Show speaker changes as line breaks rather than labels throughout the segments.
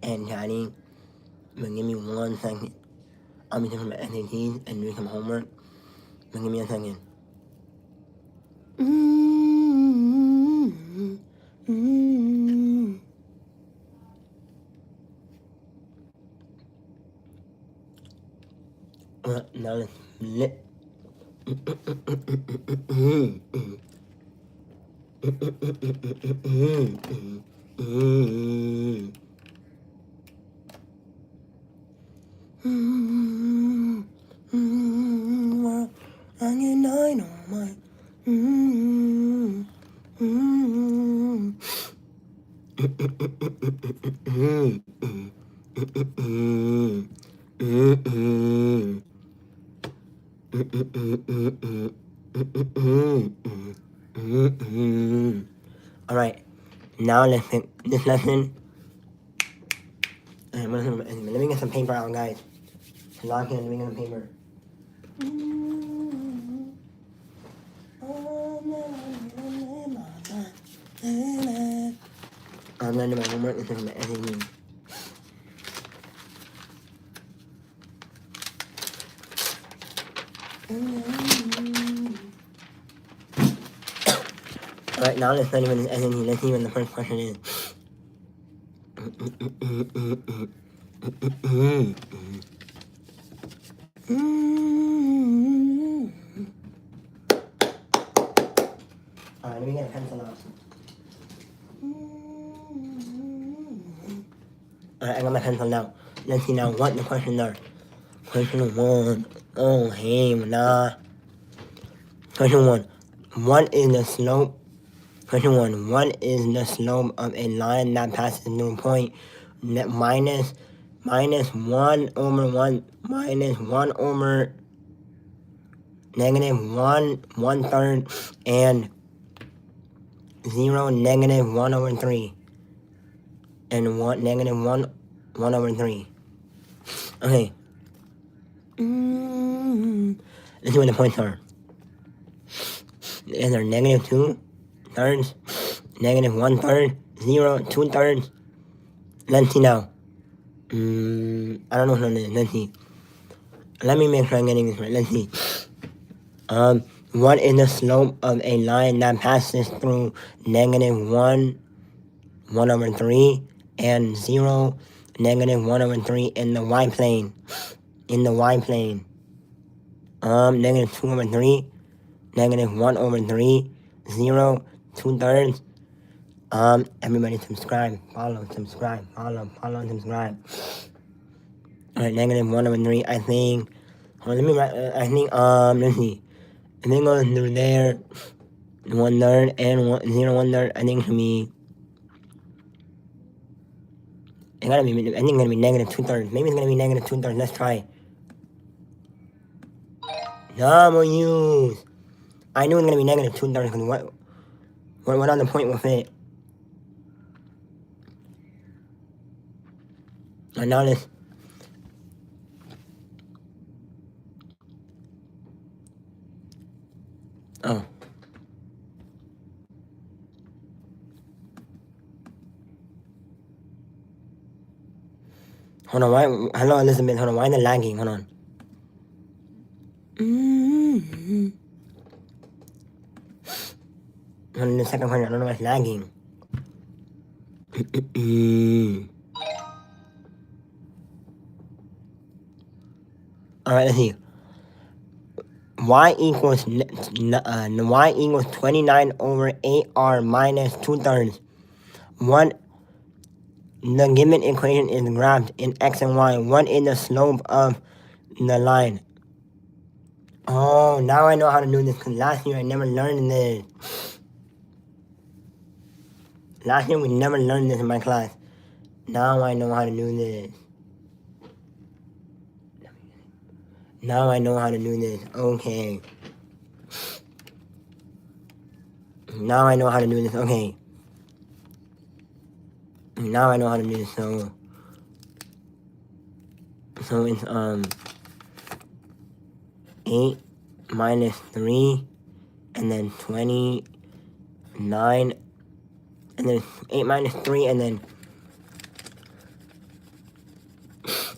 and chatting. But give me 1 second. I'll be taking my SATs and doing some homework. But give me a second. Now let's flip. Alright, now let's take this lesson. Let me get some paper out, guys. Lock in, let me get some paper. I'm gonna do my homework and take my SAT. Alright, now let's study with this SAT. Let's see what the first question is. Alright, let me get a pencil out. Alright, I got my pencil now. Let's see now what the questions are. Question 1. Oh, hey, nah. Question 1. What is the slope? Question 1. What is the slope of a line that passes through a point minus 1 over 1 minus 1 over negative 1 third and 0 negative 1 over 3 and 1 negative 1 over 3. Okay. Let's see what the points are. Is there negative 2 thirds, negative 1 third, 0, 2 thirds? Let's see now. I don't know what it is. Let's see. Let me make sure I'm getting this right. Let's see. What is the slope of a line that passes through negative 1 over 3 and 0 negative 1 over 3 in the y plane? In the y plane. Negative 2 over 3, negative 1 over 3, 0, 2 thirds. Everybody subscribe, follow, subscribe. Alright, negative 1 over 3, I think. Let me write, let's see. I think it goes through there, 1 third, and 0, 1 third. I think it should be, I think it's gonna be negative 2 thirds. Maybe it's gonna be negative 2 thirds. Let's try. W's. I knew it was gonna be negative 2 thirds because what other point will fit? And now this. Oh. Hold on, why? Hello, Elizabeth. Hold on, why is it lagging? Hold on. Hold on, the second question, I don't know why it's lagging. Alright, let's see. Y equals 29 over 8r minus 2 thirds. What the given equation is graphed in x and y. What is the slope of the line? Oh, now I know how to do this because last year I never learned this. Last year we never learned this in my class. Now I know how to do this. Now I know how to do this. Okay. Now I know how to do this. Okay. Now I know how to do this. So it's 8 minus 3 and then 29 and then 8 minus 3 and then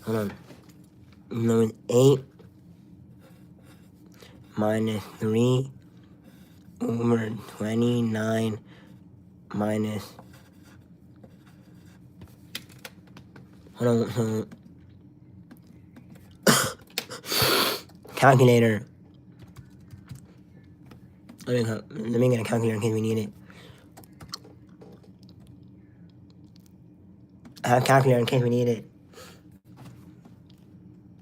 Hold on. No, it's 8 minus 3 over 29 minus. Hold on. Calculator. Let me get a calculator in case we need it. I have a calculator in case we need it.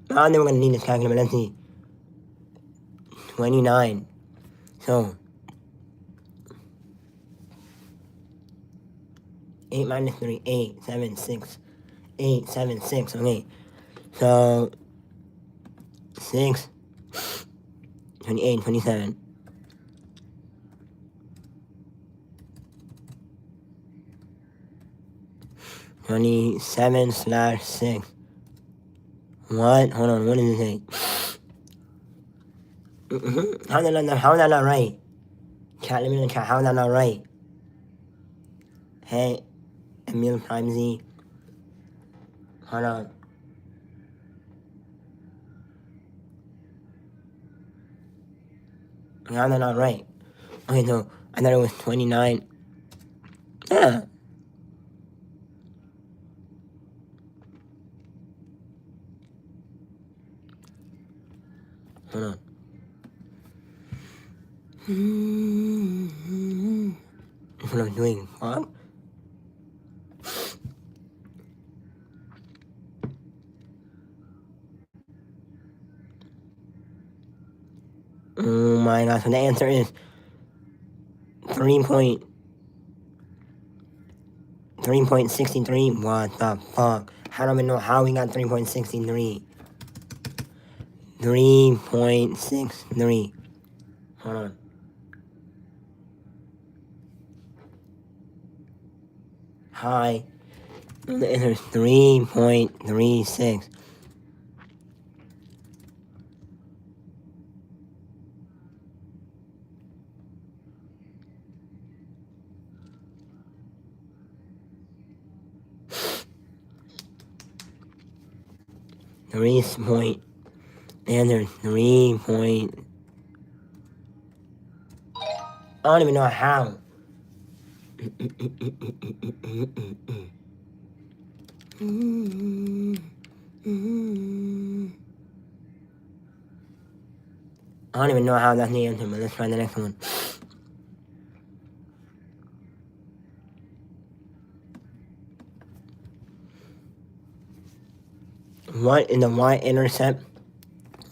I don't think we're going to need this calculator, but let's see. 29. So, 8 minus 3, 8, 7, 6. 8, 7, 6. Okay. So, 6, 28, 27. 27/6. What? Hold on, what does it say? How is that not right? Chat, let me know in chat, how is that not right? Hey, Emil Prime Z. Hold on. How is that not right? Okay, so I thought it was 29. Yeah. Hold on. That's what I'm doing. What? Oh my god, so the answer is 3.63. What the fuck? How do we know how we got 3.63? 3.63. Hold on. Hi. The answer is 3.36. The answer is 3 point. I don't even know how. I don't even know how that's the answer, but let's try the next one. What is the y-intercept?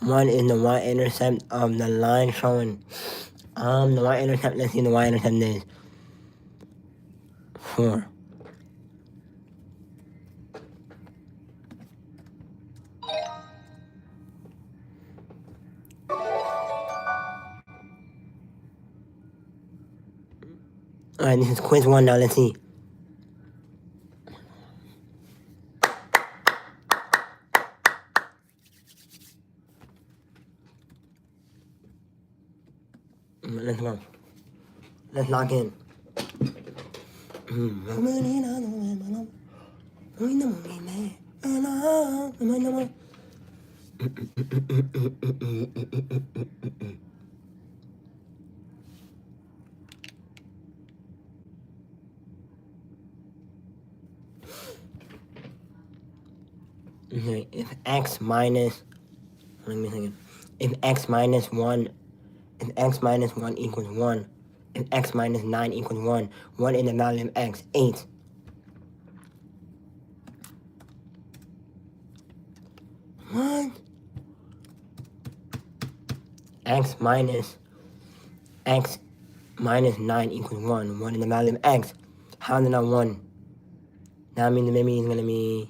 What is the y-intercept of the line showing? The y-intercept, let's see the y-intercept is 4. Alright, this is quiz 1 now, let's see. Let's go. Let's lock in. Okay, if x minus, let me think. If x minus 1 equals 1, if x minus 9 equals 1, what is the value of x? 8. What? x minus 9 equals 1. What is the value of x? How is it not 1? That means maybe it's going to be...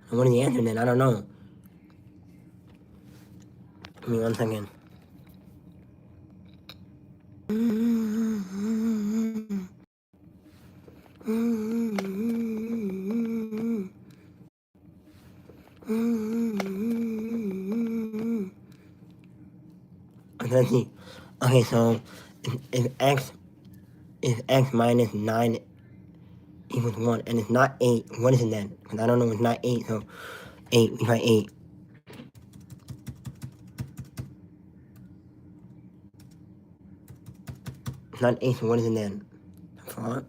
What is the answer then? I don't know. Give me 1 second. Let's see. Okay, so if x minus 9 equals 1, and it's not 8. What is it then? Because I don't know, it's not 8, so 8, we try 8. It's not 8, so what is it then? 4?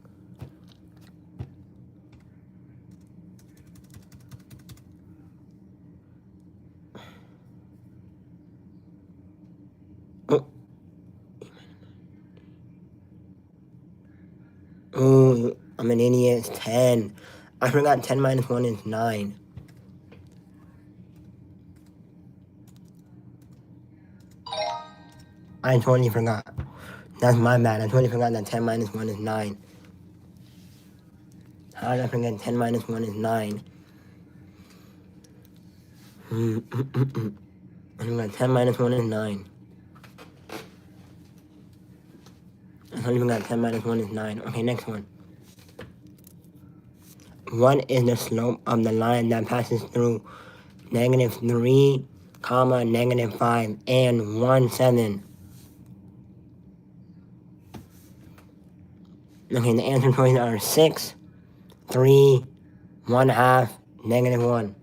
Oh. Oh, I'm an idiot. It's 10. I forgot 10 minus 1 is 9. I totally forgot. That's my bad. I totally forgot that 10 minus 1 is 9. How did I forget 10 minus 1 is 9? I forgot 10 minus 1 is 9. I totally forgot 10 minus 1 is 9. Okay, next one. What is the slope of the line that passes through negative 3, comma, negative 5, and 1, 7? Okay, the answer choices are 6, 3, 1/2, negative 1.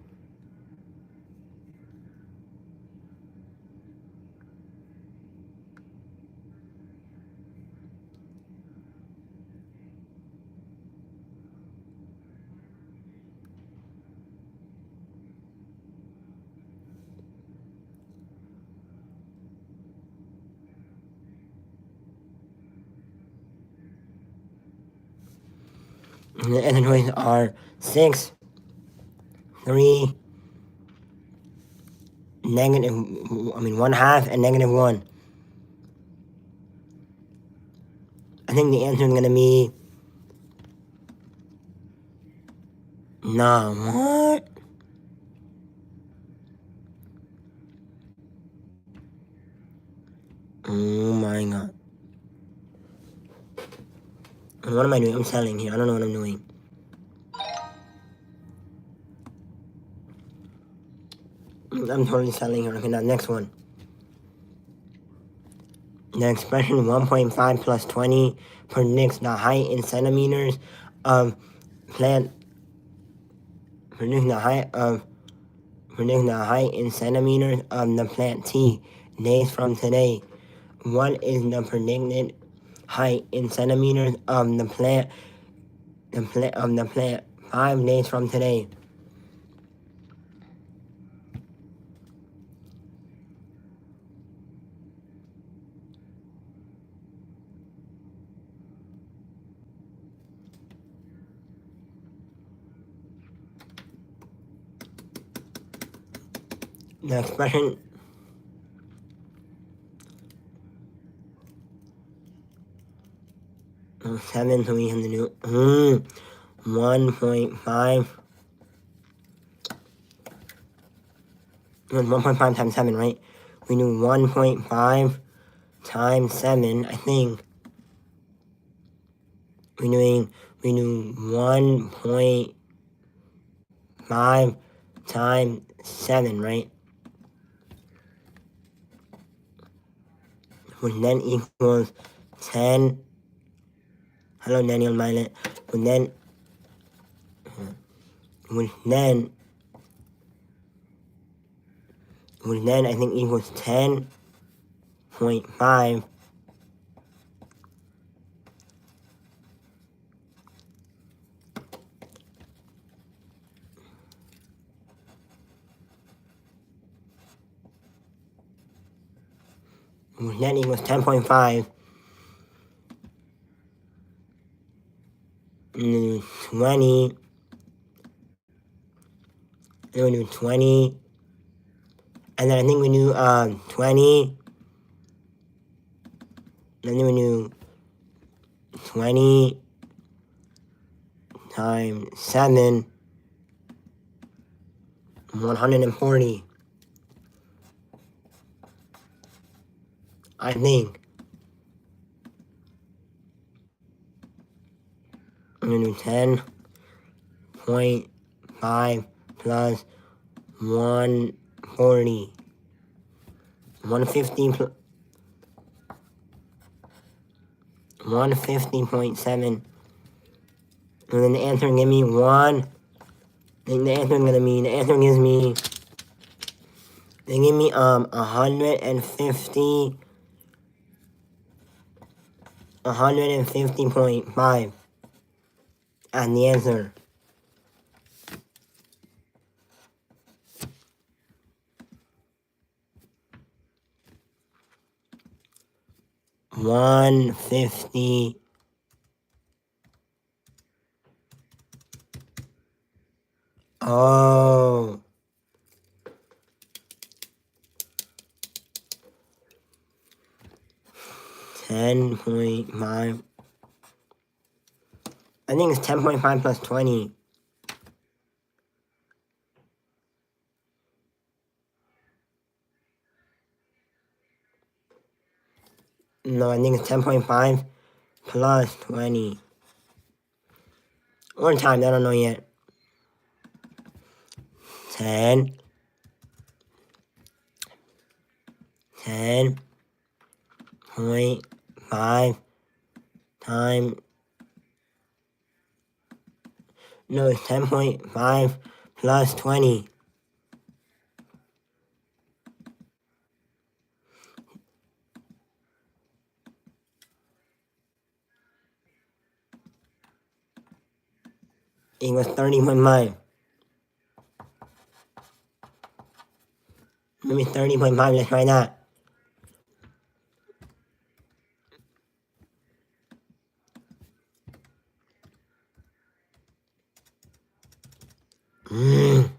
And the answer choices are 6, 3, negative, 1/2, and negative 1. I think the answer is going to be, nah, what? Oh my god. What am I doing? I'm selling here. I don't know what I'm doing. I'm totally selling here. Okay, now next one. The expression 1.5 plus 20 predicts the height in centimeters of plant. Predicts the height in centimeters of the plant T days from today. What is the predicted height in centimeters of the plant? Of the plant 5 days from today. The expression 7, so we have to do 1.5. 1.5 times 7, right? We do 1.5 times 7, I think. We do 1.5 times 7, right? Which then equals 10. Hello, Daniel Milet. Which then I think equals 10.5. Which then equals 10.5. And then 20. Then we do 20. And then I think we do 20. And then we do 20 times 7. 140. I think. I'm gonna do 10.5 plus 140. 150.7 And then the answer give me 1. Then the answer gives me, they give me 150.5 as the answer. $150. Oh. 10.5. I think it's 10.5 plus 20. No, I think it's 10.5 plus 20. Or times, I don't know yet. 10. 10.5 times. No, it's 10.5 plus 20. Equals 30.5. Maybe 30.5, let's try that. I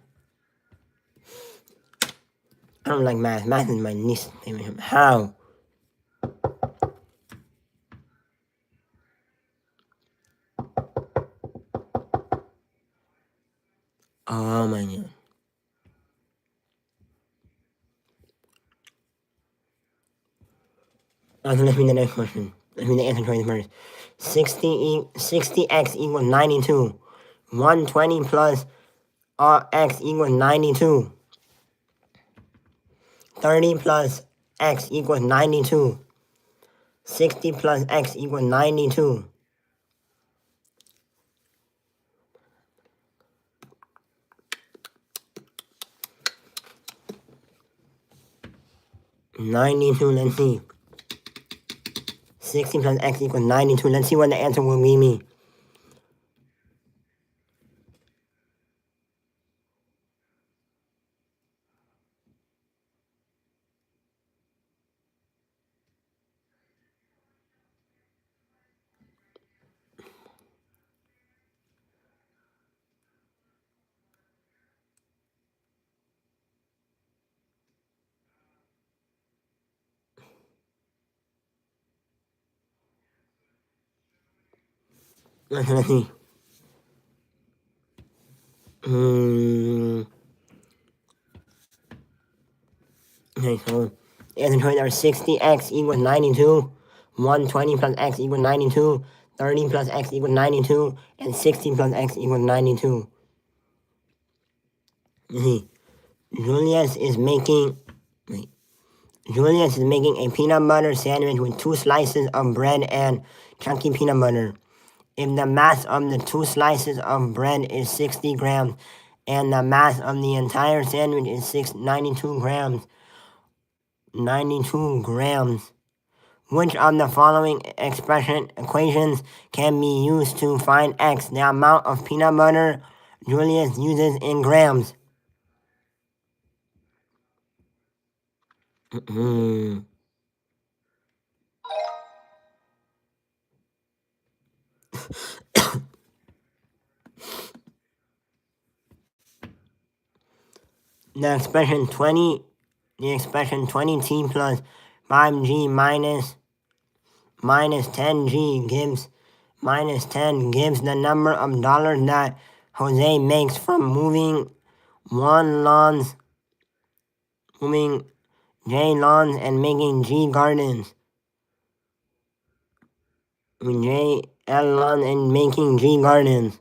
don't like math. Math is my least favorite. How? Oh my god. Okay, let's read the next question. Let's read the answer choice first. 60x equals 92. 120 plus x equals 92. 30 plus x equals 92. 60 plus x equals 92. 92, let's see. 60 plus x equals 92. Let's see what the answer will be me. Let's see. Okay, so the answer choices are 60x equals 92. 120 plus x equals 92. 30 plus x equals 92. And 60 plus x equals 92. You see, Julius is making... Wait. Julius is making a peanut butter sandwich with 2 slices of bread and chunky peanut butter. If the mass of the 2 slices of bread is 60 grams and the mass of the entire sandwich is 92 grams, which of the following equations can be used to find x, the amount of peanut butter Julius uses in grams? The expression 20t plus 5g minus 10g minus 10 gives the number of dollars that Jose makes from moving J lawns and making G gardens. J L lawns and making G gardens.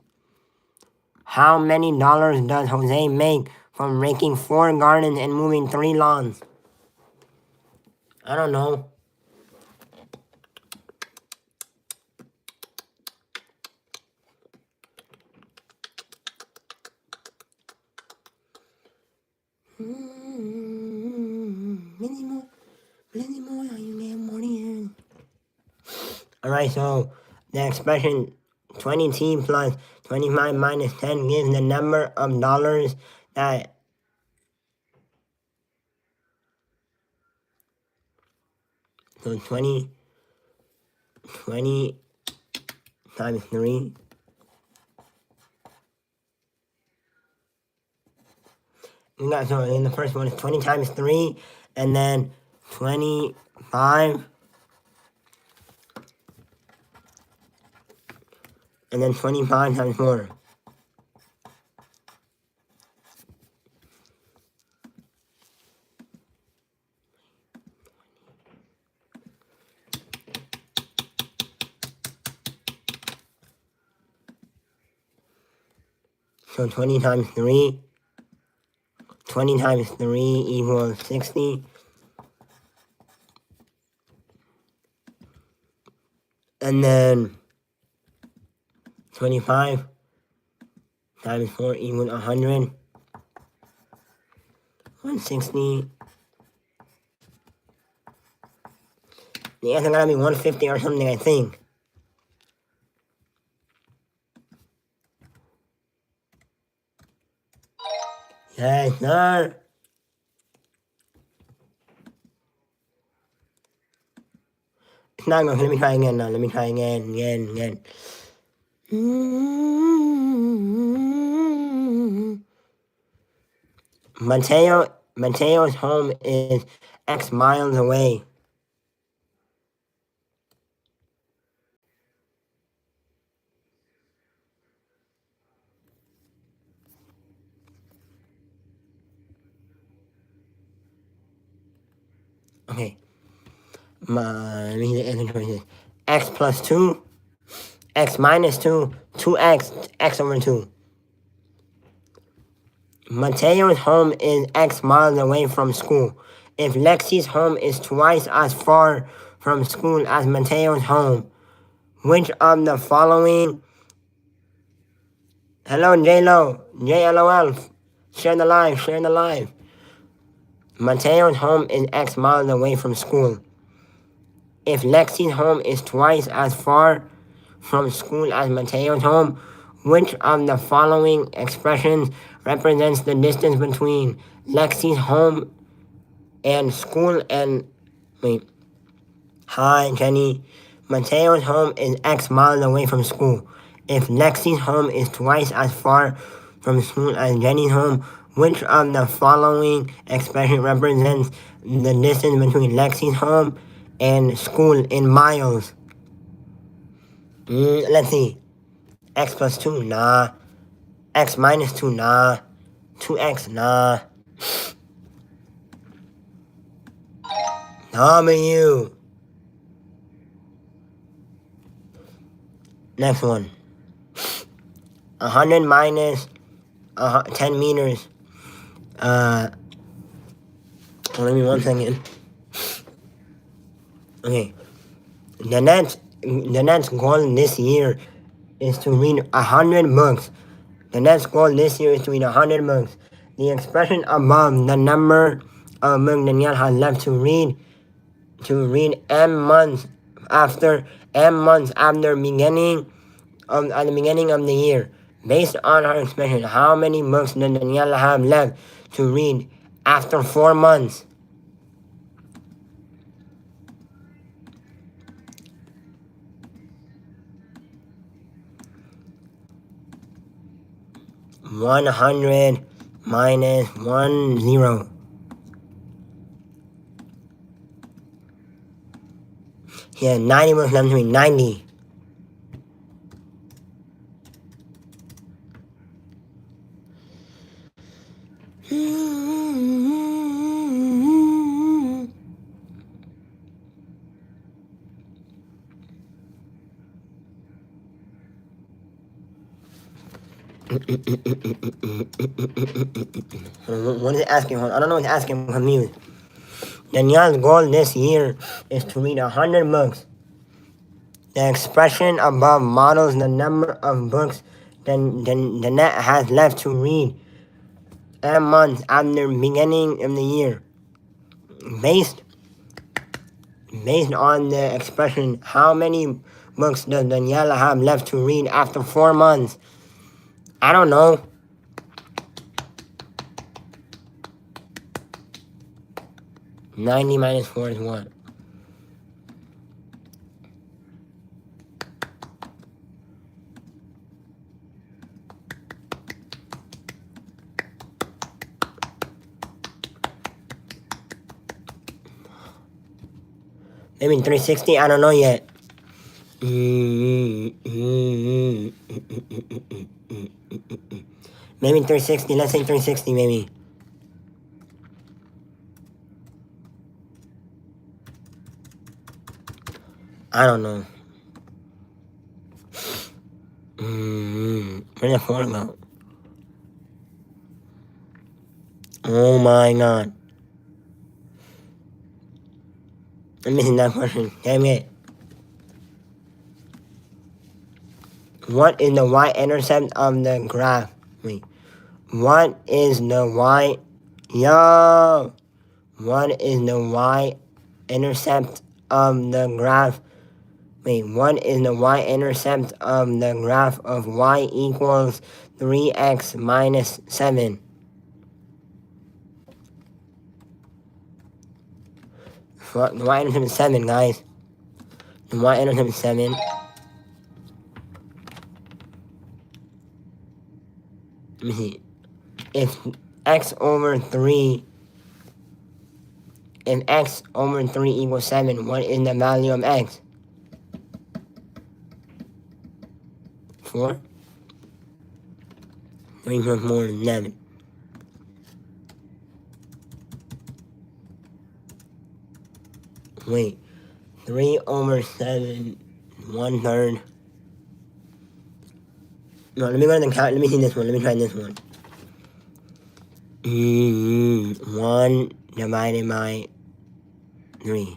How many dollars does Jose make from raking 4 gardens and moving 3 lawns? I don't know. Alright, so the expression 20t plus 25 minus 10 gives the number of dollars that so 20 times 3. We got, so in the first one is 20 times 3, and then 25, and then 25 times 4. So 20 times 3, 20 times 3 equals 60. And then 25 times 4 equals 100. 160. The answer gotta be 150 or something, I think. Yes, sir. It's not going. Let me try again now. Let me try again. Mateo's home is X miles away. Okay. Let me see the answer choices. X plus 2, X minus 2, 2X, X over 2. Mateo's home is X miles away from school. If Lexi's home is twice as far from school as Mateo's home, which of the following... Hello, J-Lo, JLOL, share the live. Mateo's home is X miles away from school. If Lexi's home is twice as far from school as Mateo's home, which of the following expressions represents the distance between Lexi's home and school? And wait. Hi, Jenny. Mateo's home is X miles away from school. If Lexi's home is twice as far from school as Jenny's home, which of the following expression represents the distance between Lexi's home and school in miles? Let's see. X plus 2, nah. X minus 2, nah. 2X, nah. W. Next one. 100 minus 10 meters. Let me 1 second. Okay. The Nets' goal this year is to read 100 books. The Nets' goal this year is to read 100 books. The expression above the number of books Danielle has left to read M months after beginning at the beginning of the year. Based on her expression, how many books does Daniela have left to read after 4 months? $100 minus 10. Yeah, 90 books left to read. 90. What is it asking? I don't know what it's asking. I'm confused. Danielle's goal this year is to read 100 books. The expression above models the number of books the net has left to read and months after beginning of the year. Based on the expression, how many books does Daniela have left to read after 4 months? I don't know. $90 minus 4 is what? Maybe 360? I don't know yet. Maybe 360. Let's say 360, maybe. I don't know. Where'd the 4 go? Oh my god. I'm missing that question. Damn it. What is the y-intercept of the graph? Wait. What is the y... Yo! What is the y-intercept of the graph? Wait, what is the y-intercept of the graph of y equals 3x minus 7? Fuck, the y-intercept is 7, guys. The y-intercept is 7. Let me see. If x over 3 equals 7, what is the value of x? 4? 3 plus 4 is 11. Wait. 3 over 7, 1/3. No, let me go to the count. Let me see this one. Let me try this one. 1 divided by 3.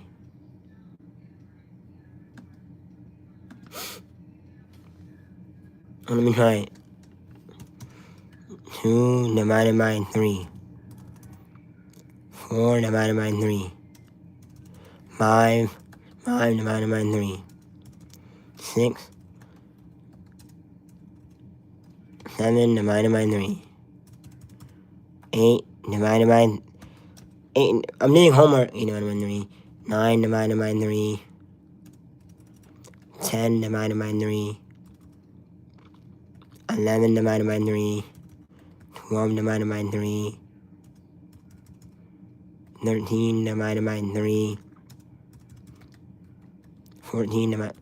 Oh, let me try it. 2 divided by 3. 4 divided by 3. 5 divided by 3. 6. 7 divided by 3. 8 divided by 8. I'm doing homework. 8 divided by 3. 9 divided by 3. 10 divided by 3. 11 divided by 3. 12 divided by 3. 13 divided by 3. 14 divided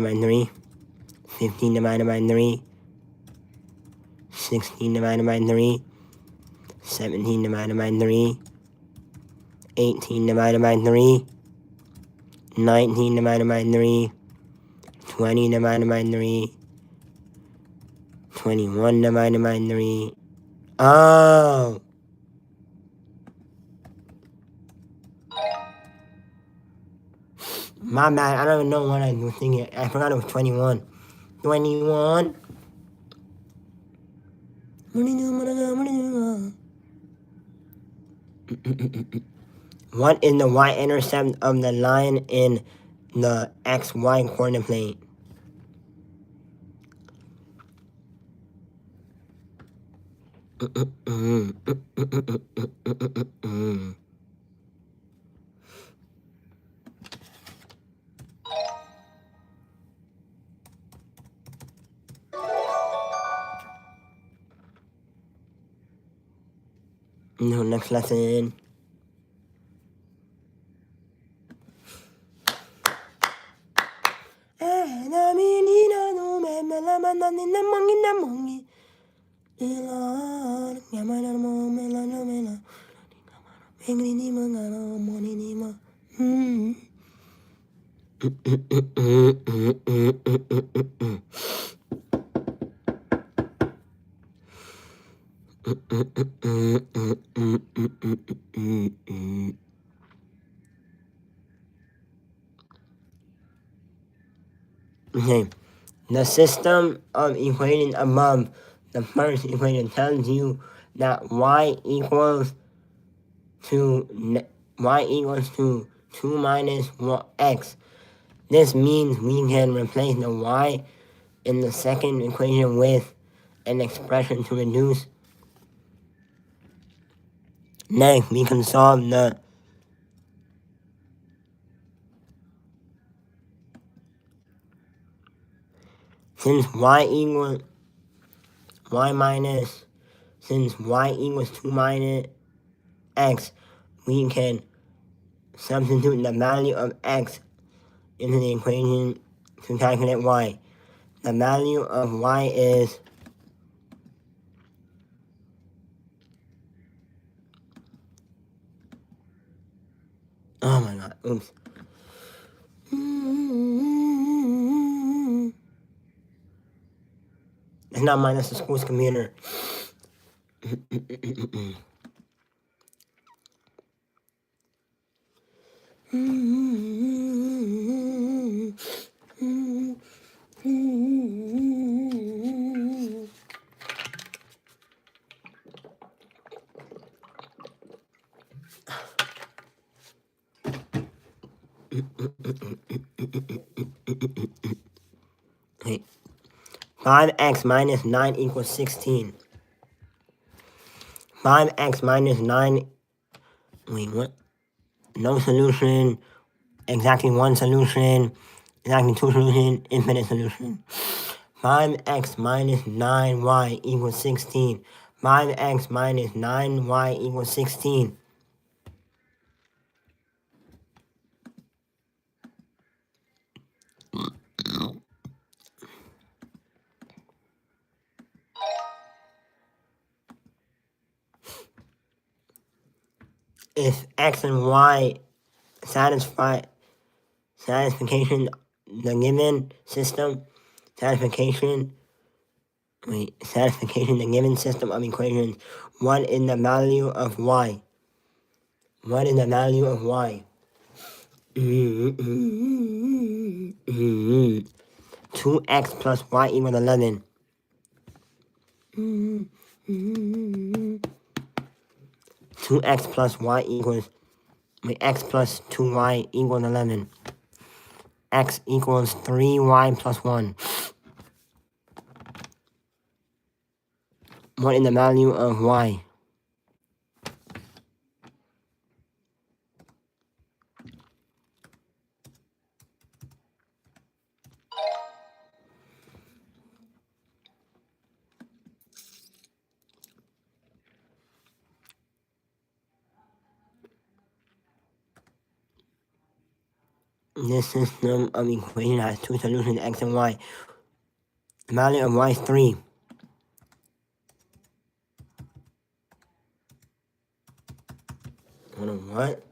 by 3. 15 divided by 3. 16 divided by 3. 17 divided by 3. 18 divided by 3. 19 divided by 3. 20 divided by 3. 21 divided by 3. Oh! My bad. I don't even know what I was thinking. I forgot it was 21. 21. What is the y-intercept of the line in the xy coordinate plane? No, next lesson. Okay. The system of equations above the first equation tells you that y equals to 2 minus x. This means we can replace the y in the second equation with an expression to reduce. Next, we can solve the since y equals 2 minus x, we can substitute the value of x into the equation to calculate y. The value of y is oh my god, oops. It's not mine, that's the school's computer. Wait. 5x minus 9 equals 16. 5x minus 9, wait, what? No solution, exactly one solution, exactly two solutions, infinite solution. 5x minus 9y equals 16. 5x minus 9y equals 16. If x and y satisfaction, the given system, satisfaction, the given system of equations, what is the value of y? What is the value of y? 2x plus y equals 11. 2x plus y equals, x plus 2y equals 11. X equals 3y plus 1. What is the value of y? This system of equations has two solutions, x and y. The value of y is 3. Hold on, what?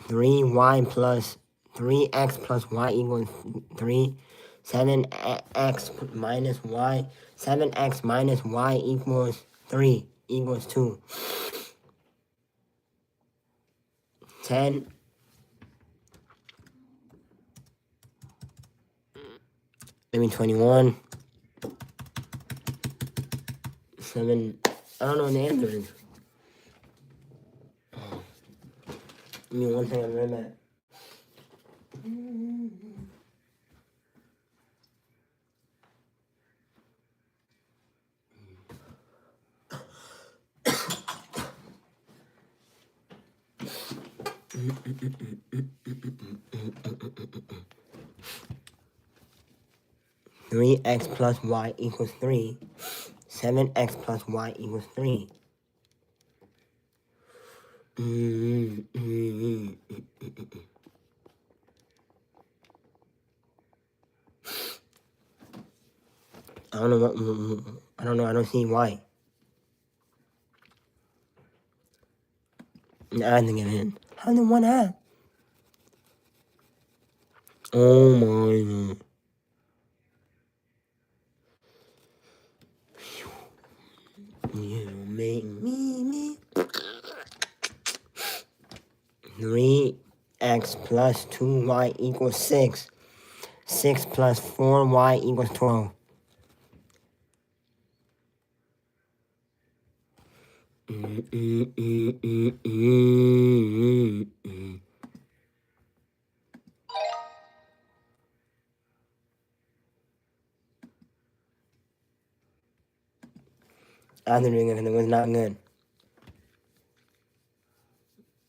3y plus 3x plus y equals 3. 7x minus y. 7x minus y equals 3 equals 2. 10. Maybe 21. 7. I don't know what the answer is. Give me one second, I'll be right back. 3x plus y equals 3. 7x plus y equals 3. I don't know what, I don't know, I don't see why. I think it in. How did one have? Oh my god. You make me. 3x plus 2y equals 6. 6 plus 4y equals 12. After doing it, it was not good.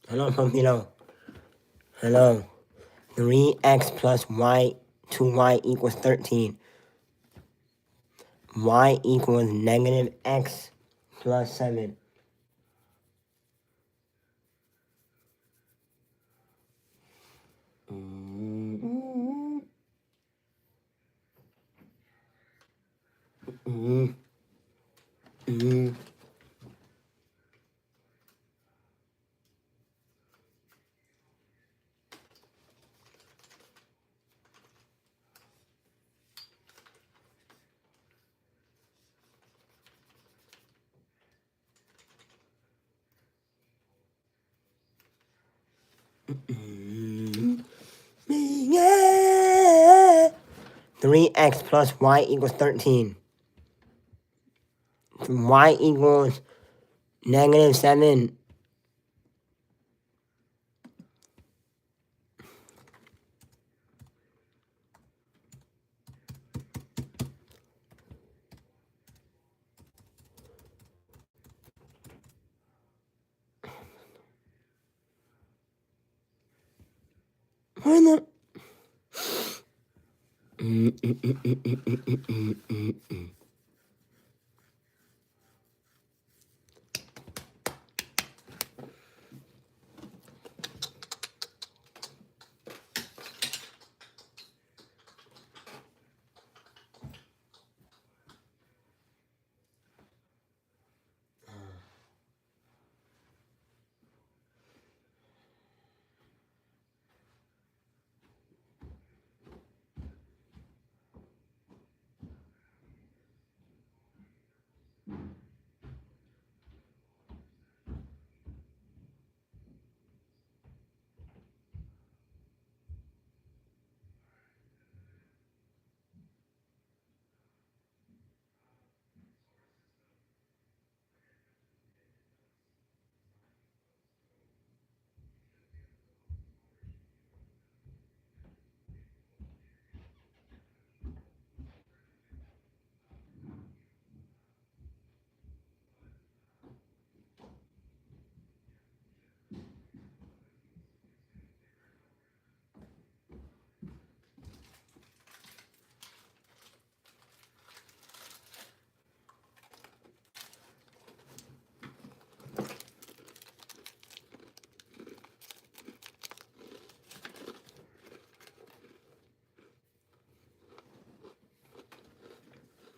Hello, Pompilo. Hello. 3x plus y 2y equals 13. Y equals negative x plus 7. Yeah. 3x plus y equals 13. Y equals negative 7. Why not?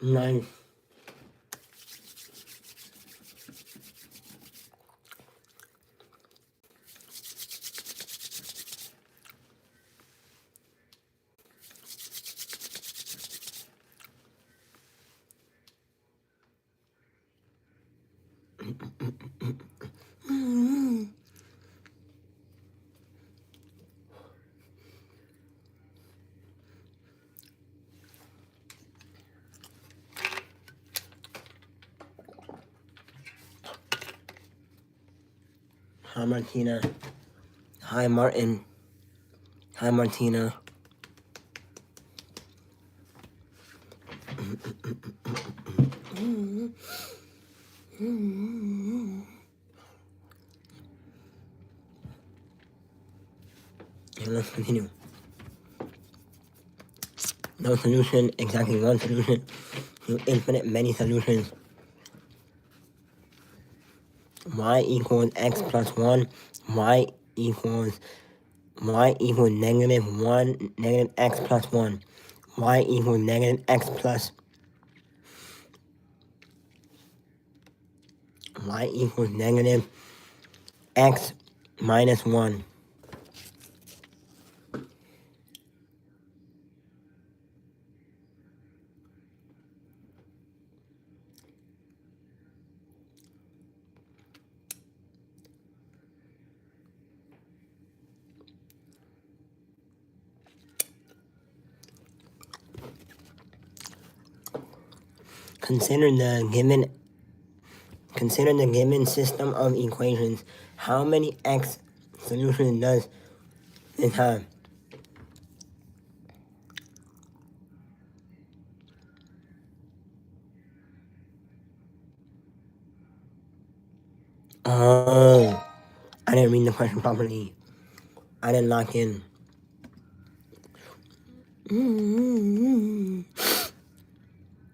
Nice. Hi, Martina. Hi, Martin. Hi, Martina. Okay, let's continue. No solution, exactly one solution to infinite many solutions. Y equals x plus 1. Y equals negative 1, negative x plus 1. Y equals negative x plus y equals negative x minus 1. Consider the given Consider the given system of equations. How many x solutions does it have? Oh, I didn't read the question properly. I didn't lock in.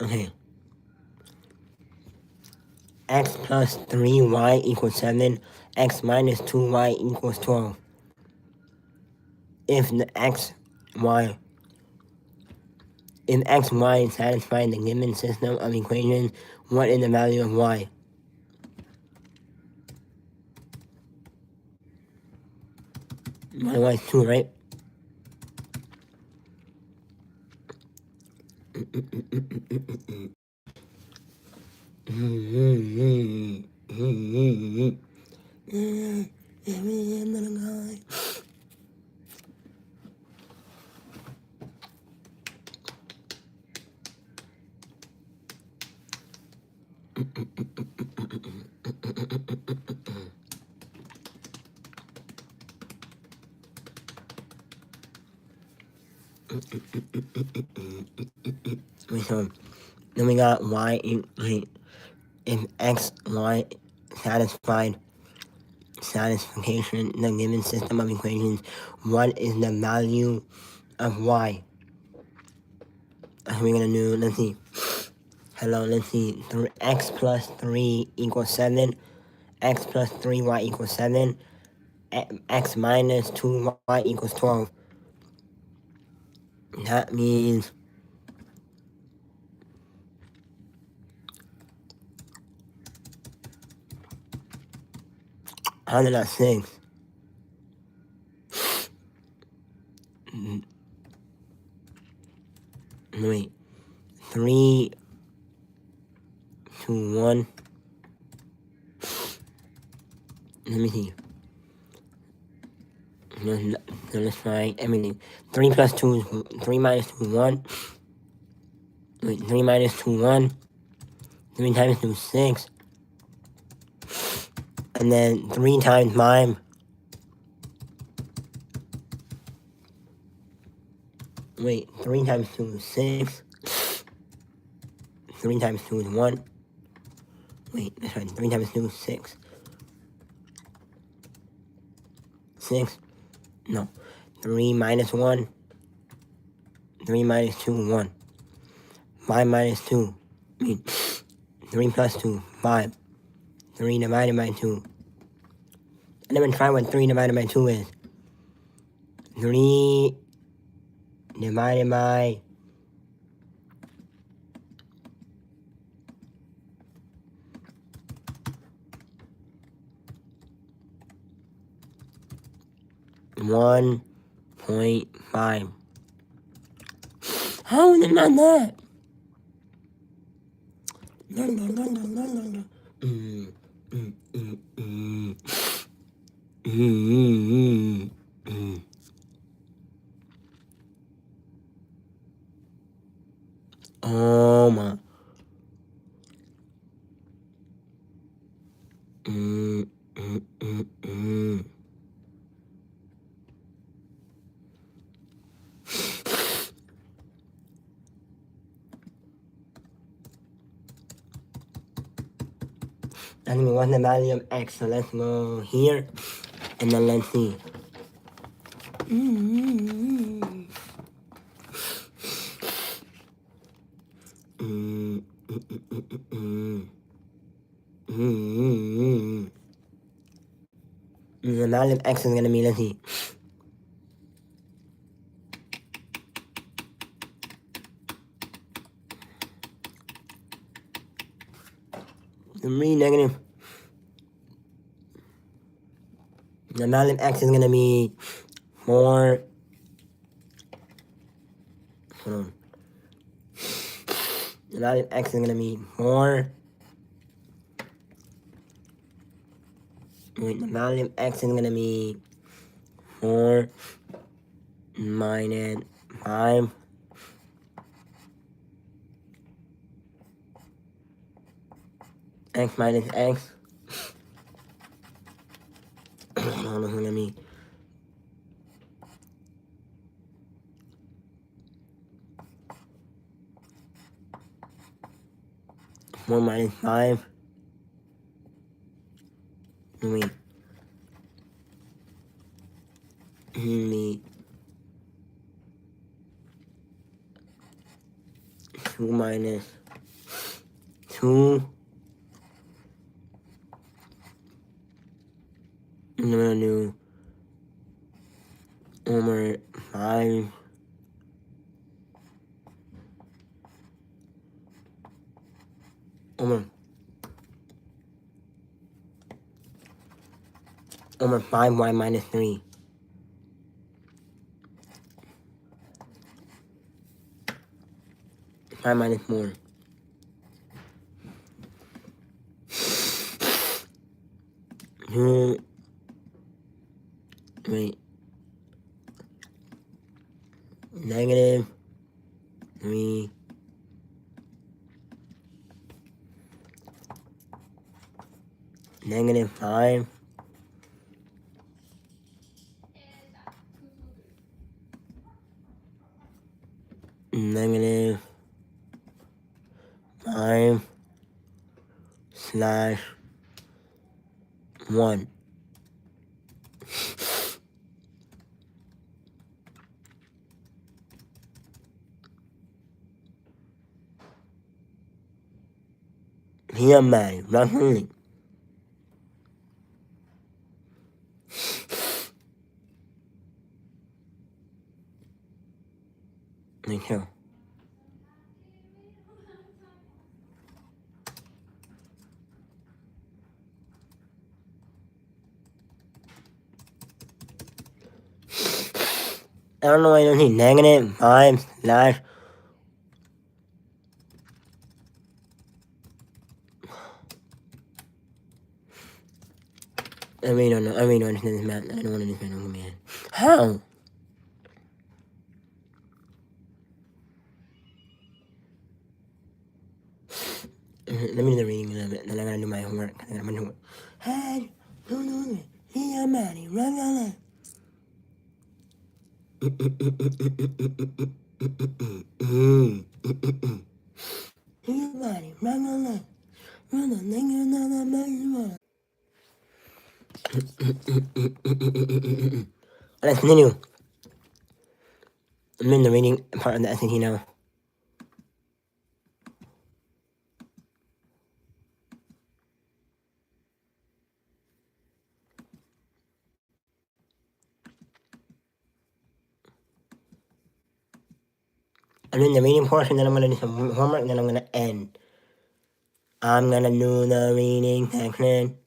Okay. X plus 3y equals 7. X minus 2y equals 12. If the if x, y satisfy the given system of equations, what is the value of y? Y is 2, right? So then we got y if x, y satisfaction the given system of equations, what is the value of y? What are we gonna do? Let's see. Let's see. X plus 3 equals 7. X plus 3y equals 7. X minus 2y equals 12. That means 106. Wait. 3 to 1. Let me see. No, let's try everything. 3 plus 2 is 3 minus 2 is 1. Wait, 3 minus 2 1. 3 times 2 is 6. And then 3 times 5. Wait, 3 times 2 is 6. 3 times 2 is 1. Wait, that's right. 3 times 2 is 6. 6. No. 3 minus 1. 3 minus 2 is 1. 5 minus 2. 3 plus 2, 5. 3 divided by 2. I never tried what 3 divided by 2 is. 3 divided by 1.5. How is it not that? Oh my. I think what's the value of x? So let's go here, and then let's see. The value of x is gonna be, let's see. 3 negative. The value of x is gonna be 4. Hold on. The value of x is gonna be 4. Wait, the value of x is gonna be 4 minus 5. X minus X. I don't know what I mean. 4 minus 5. Wait. Me. 2 minus 2. I'm gonna do over 5. Over 5y minus 3. 5 minus 4. Wait. Negative 3. Negative 5. Negative 5 slash 1. Here my roughly. Like here. I don't know why I don't see negative 5 slash. I really don't know. I really don't understand this math. I don't want to understand it, man. How? Let me do the reading a little bit, then I gotta do my homework. I'm gonna do it. Hey, no, here, Maddie, run. Here, Maddie, run. Let's continue. I'm in the reading part of the SAT now. I'm in the reading portion, then I'm gonna do some homework, and then I'm gonna end. I'm gonna do the reading section.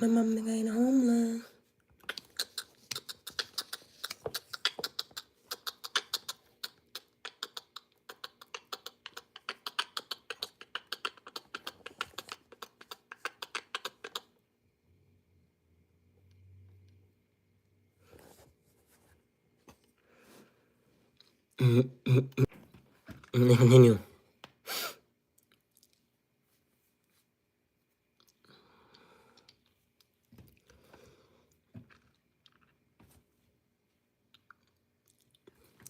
My mom became homeless. Let me continue.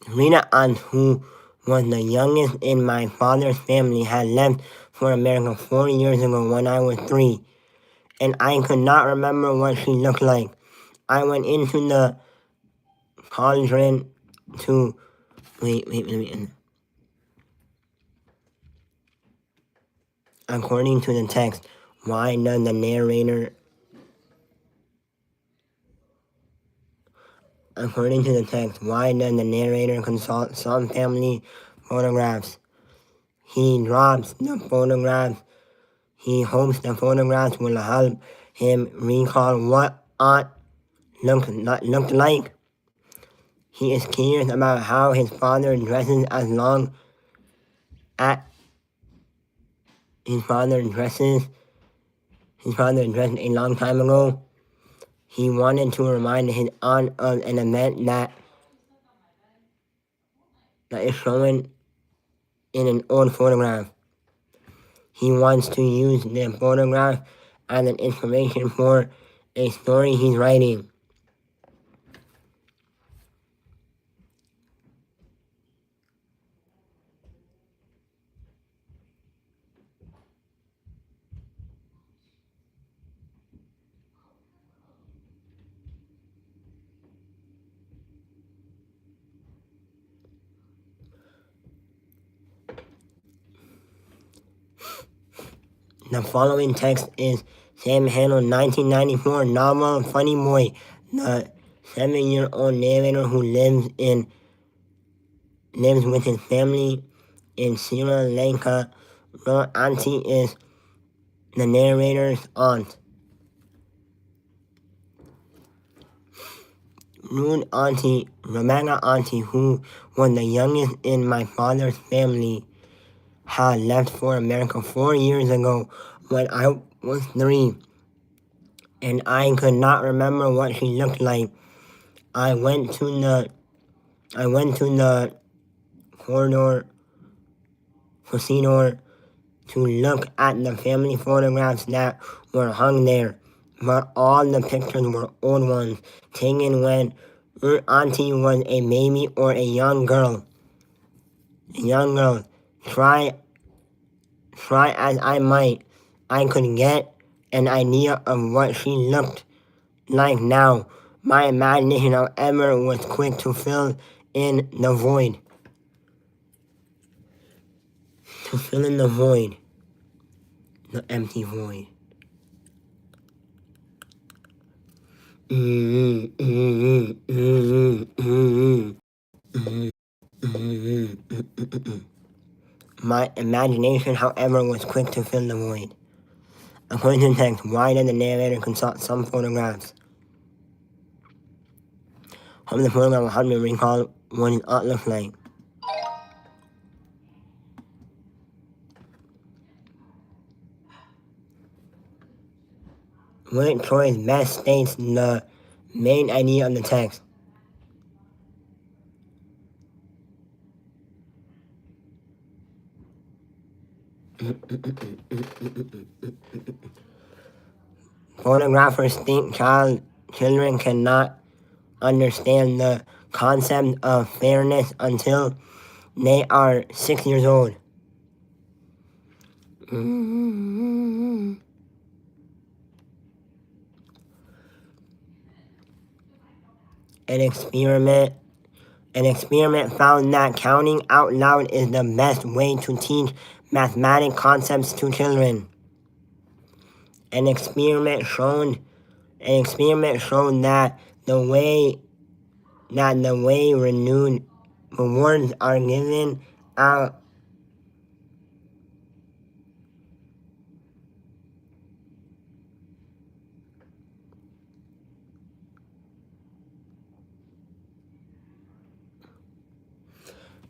Rita Aunt, who was the youngest in my father's family, had left for America 4 years ago when I was 3, and I could not remember what she looked like. I went into the cauldron to wait, let me. According to the text, why does the narrator? According to the text, why does the narrator consult some family photographs? He drops the photographs. He hopes the photographs will help him recall what Aunt looked like. He is curious about how his father dresses as long as his father dressed a long time ago. He wanted to remind his aunt of an event that is shown in an old photograph. He wants to use the photograph as an inspiration for a story he's writing. The following text is Sam Hannah's 1994 novel Funny Boy. The 7-year-old narrator who lives with his family in Sri Lanka. Her auntie is the narrator's aunt. Rude auntie, Rebecca auntie, who was the youngest in my father's family, had left for America 4 years ago when I was 3, and I could not remember what she looked like. I went to the casino to look at the family photographs that were hung there, but all the pictures were old ones, taken when her auntie was a baby or a young girl. Try as I might, I could get an idea of what she looked like now. My imagination, however, was quick to fill in the void. The empty void. My imagination, however, was quick to fill the void. According to the text, why did the narrator consult some photographs? How the photograph will help me recall what his aunt looks like. Which choice best states the main idea of the text? Photographers think children cannot understand the concept of fairness until they are 6 years old. An experiment found that counting out loud is the best way to teach mathematic concepts to children. An experiment showed that the way renewed rewards are given out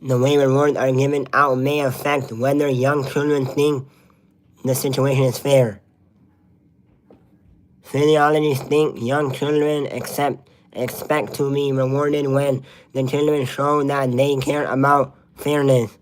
The way rewards are given out may affect whether young children think the situation is fair. Physiologists think young children expect to be rewarded when the children show that they care about fairness.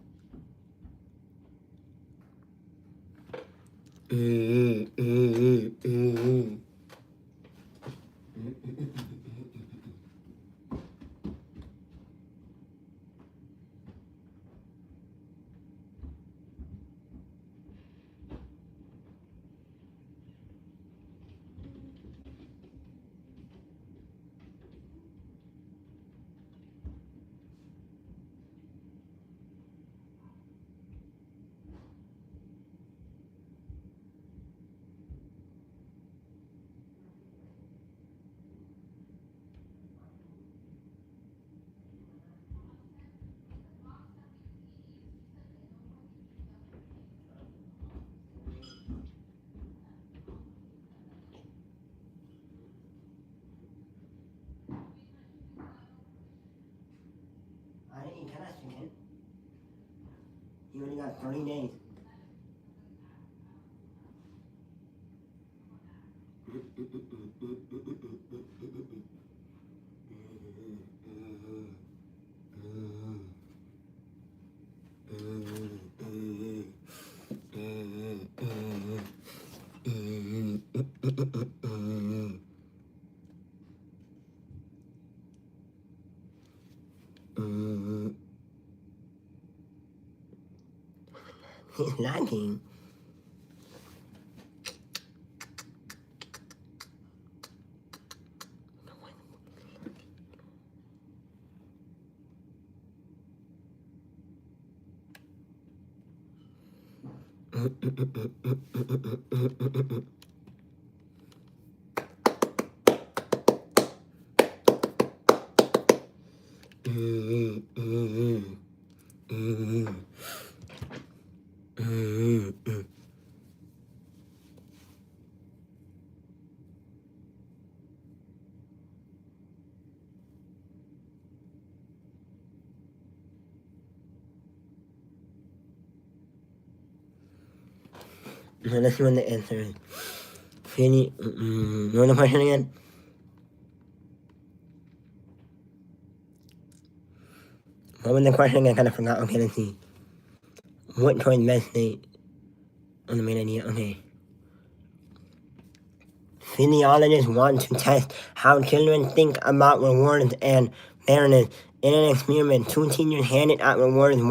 I didn't eat tennis chicken. You only got 30 days. He's lagging. Let's see what the answer is. Feeling, know the question again? What was the question? I kind of forgot. Okay, let's see. What choice best state on the main idea? Okay. Physiologists want to test how children think about rewards and fairness. In an experiment, two teachers handed out rewards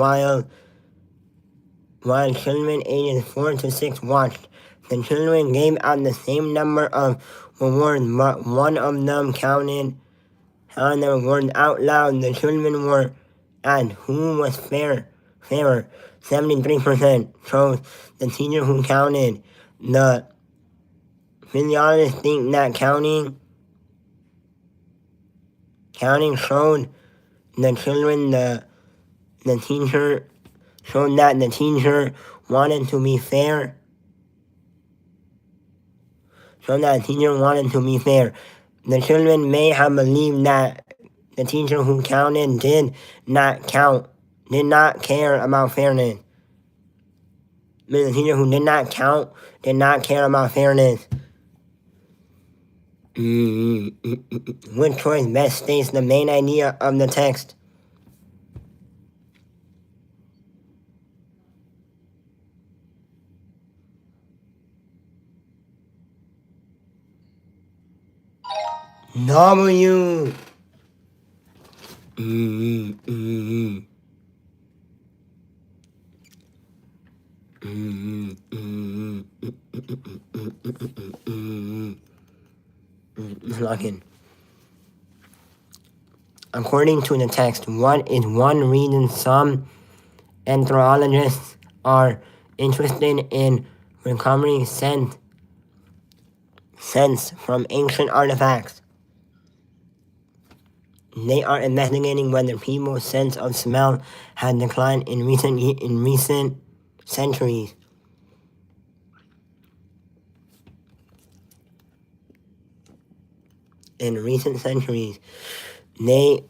while children ages 4 to 6 watched. The children gave out the same number of rewards, but one of them counted the rewards out loud. The children were asked who was fairer. 73% chose the teacher who counted. The physiologists think that counting showed the children the teacher showed that the teacher wanted to be fair. Showed that the teacher wanted to be fair. The children may have believed that the teacher who counted did not care about fairness. The teacher who did not count did not care about fairness. Which choice best states the main idea of the text? W. Log in. According to the text, what is one reason some anthropologists are interested in recovering scents from ancient artifacts? They are investigating whether people's sense of smell has declined in recent centuries. In recent centuries, they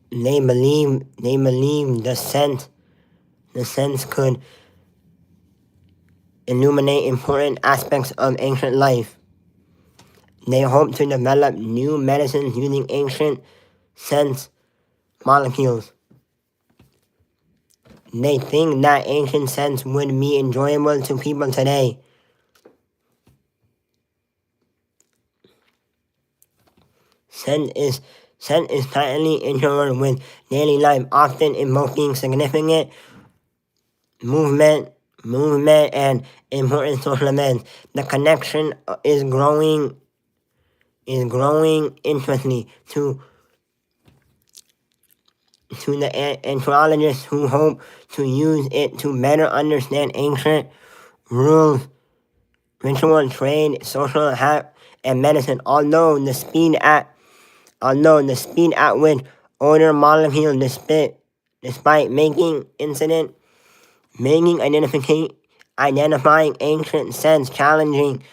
They believe the sense could illuminate important aspects of ancient life. They hope to develop new medicines using ancient sense molecules. They think that ancient sense would be enjoyable to people today. Scent is Scent is tightly interwoven with daily life, often invoking significant movement, and important social events. The connection is growing intimately to the anthropologists who hope to use it to better understand ancient rules, ritual, trade, social and medicine. Although the speed at which older molecules despite making identifying ancient scents challenging,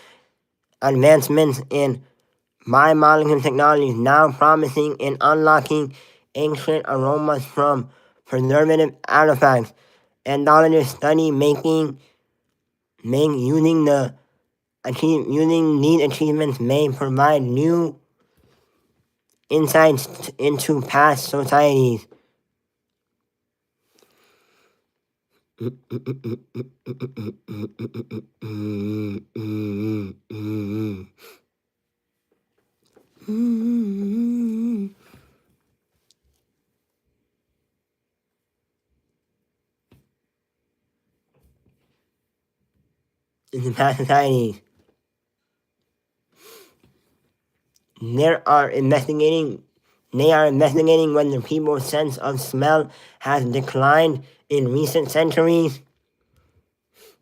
advancements in biomolecular technology is now promising in unlocking ancient aromas from preservative artifacts. Anthropologists study using these achievements may provide new insights into past societies. Into past societies. They are investigating whether people's sense of smell has declined in recent centuries.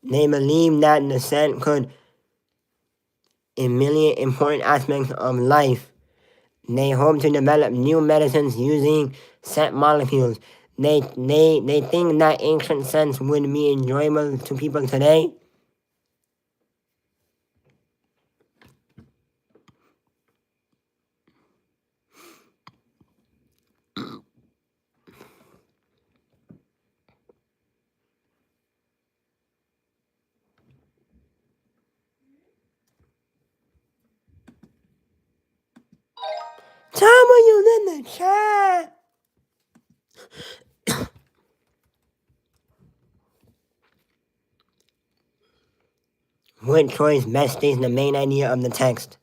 They believe that the scent could eliminate important aspects of life. They hope to develop new medicines using scent molecules. They think that ancient scents would be enjoyable to people today. Tell me you in the chat. Which choice best states the main idea of the text?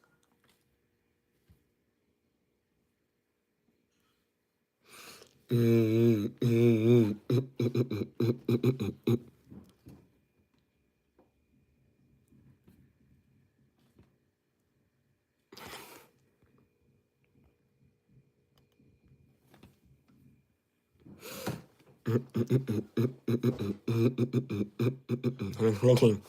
Glitching.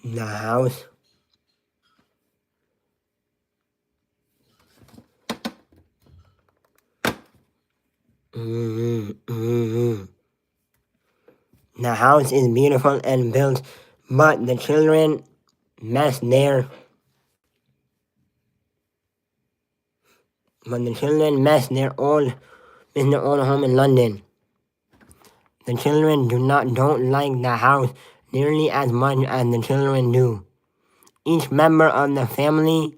The house. The house is beautiful and built, but the children mess their old home in London. The children don't like the house nearly as much as the children do. Each member of the family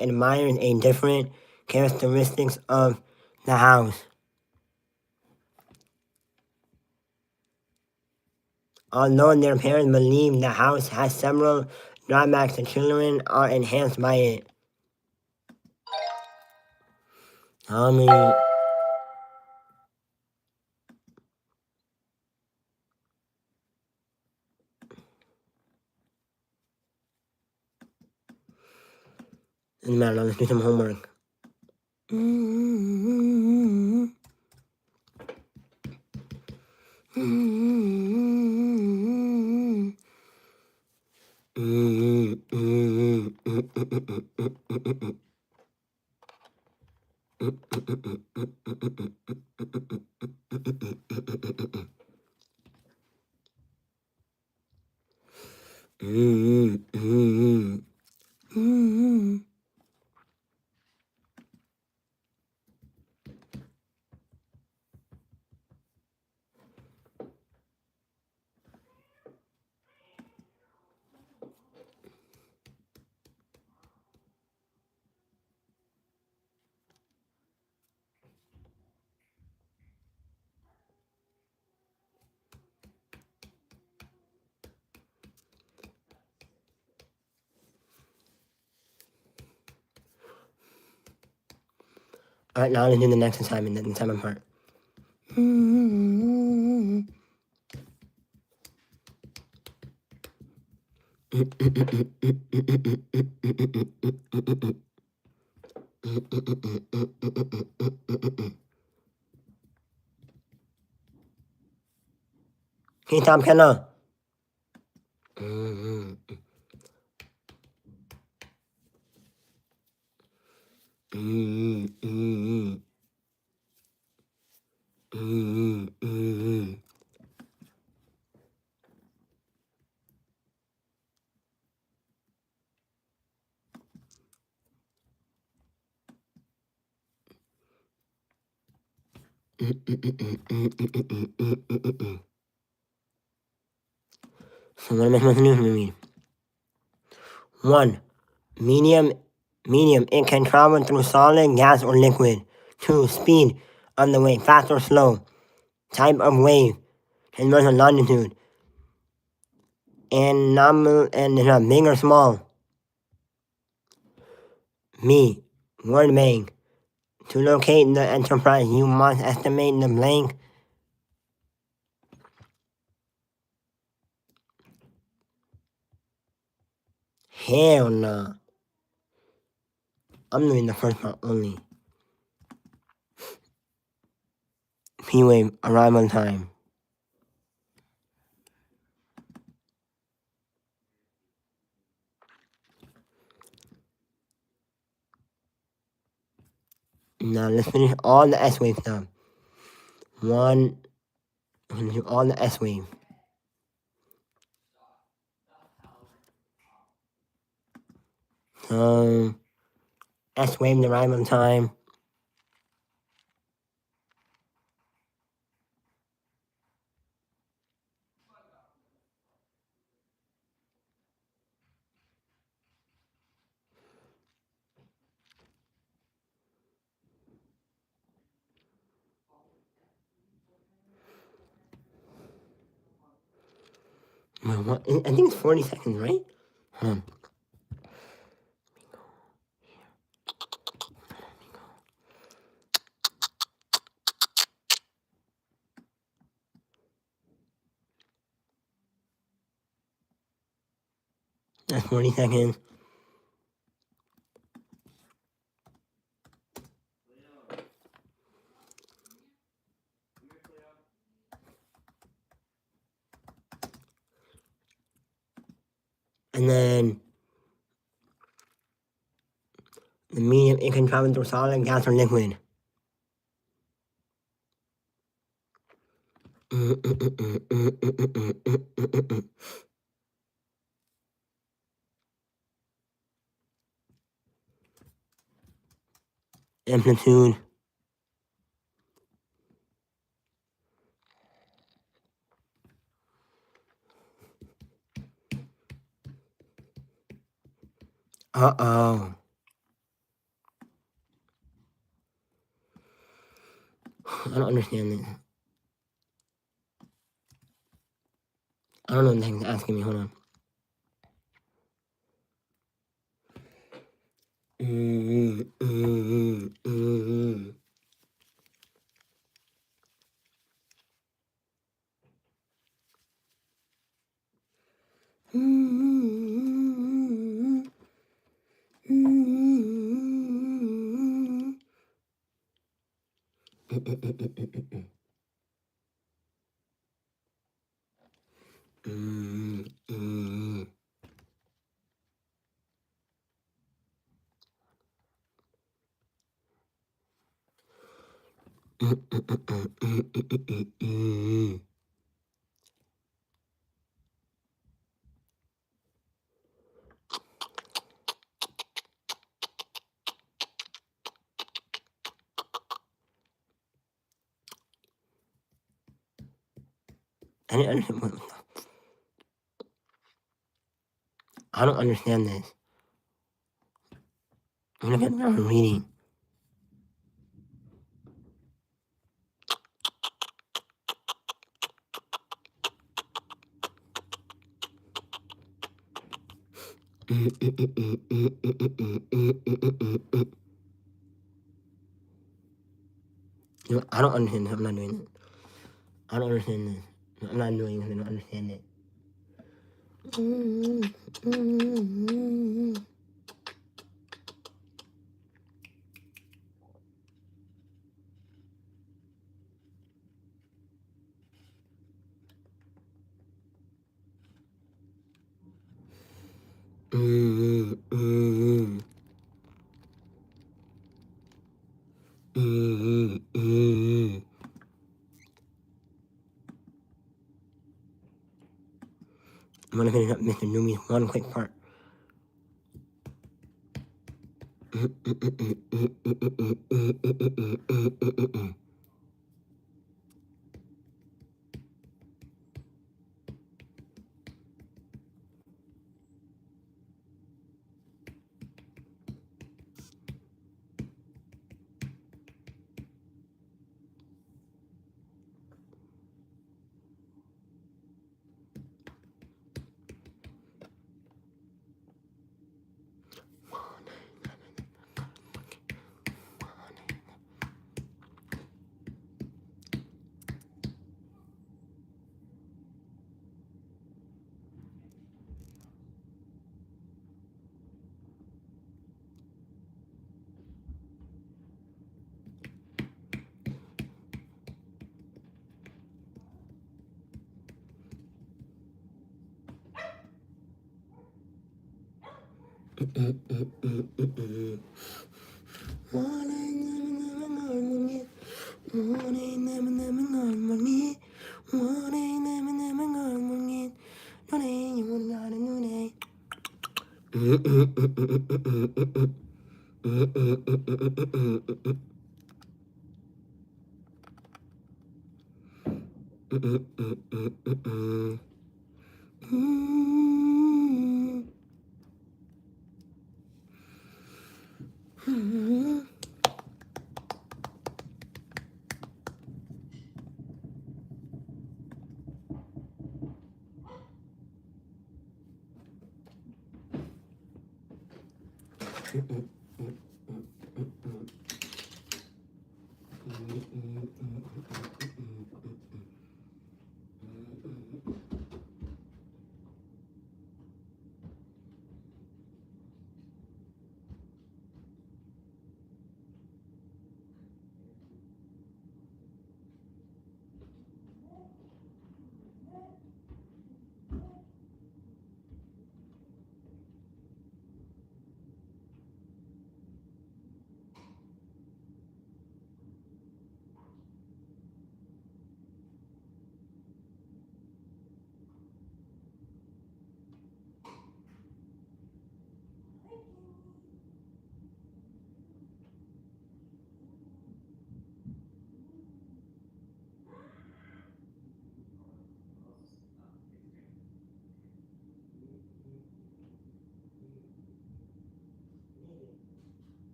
admires a different characteristics of the house. Although their parents believe the house has several drawbacks, the children are enhanced by it. I mean, doesn't matter, let's do some homework. Alright, now let's do the next assignment, the assignment part. Can you stop, Kenna? So what am I supposed to do for me? 1. Medium, it can travel through solid, gas, or liquid. 2. Speed, on the way, fast or slow. Type of wave, transversal longitude. And nominal, and big or small. Me, word bank. To locate the enterprise, you must estimate the blank. Hell no. I'm doing the first part only. P-wave, arrival time. Now let's finish all the S-wave stuff. 1, do all the S-wave. So, S-wave, the arrival time. I think it's 40 seconds, right? That's 40 seconds. And then the medium, it can travel through solid, gas, or liquid. Amplitude. Uh-oh. I don't understand this. I don't know what the heck it's asking me. Hold on. I don't understand this. I'm gonna get around reading. You know, I don't understand this. I'm not doing it. I don't understand this. I'm not doing it. I don't understand it. I'm gonna finish up Mr. Numi's one quick part.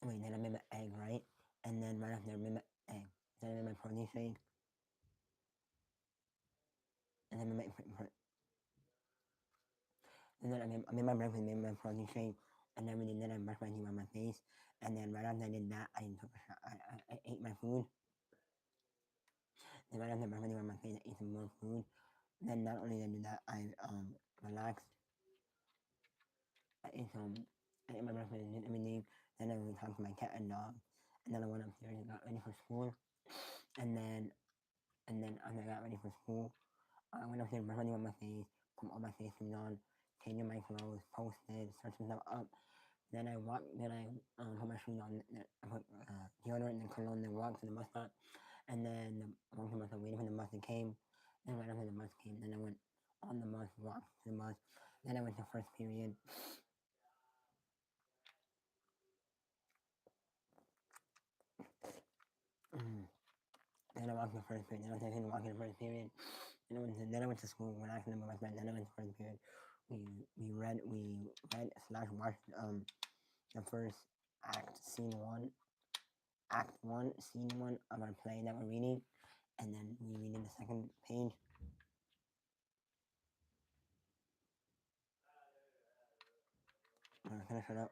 Wait, then I made my egg, right? And then right after I made my egg, then I made my protein shake, and then I made my breakfast, made my protein shake, and everything. Then I brushed my teeth on my face, and then right after I did that, I took a shot. I ate my food. Then right after I brushed my teeth on my face, I ate some more food. Then not only did I do that, I relaxed. I ate some. I ate my breakfast and everything. Then I went to talk to my cat and dog, and then I went upstairs and got ready for school. And then after I got ready for school, I went upstairs, brushed my teeth on my face, put all my face creams on, changed my clothes, posted, searched stuff up. Then I walked. Then I put my shoes on. I put deodorant and cologne. Then walked to the bus stop. And then walked to the bus stop, waiting for the bus to came. Then right after the bus came, then I went on the bus, walked to the bus. Then I went to first period. Then I walked to first period. Then I was taking walk in the first period. Then I went to school. When I actually met my friend, then I went to first period. We read slash watched the first act one, scene one of our play that we're reading, and then we read in the second page. Can I shut up?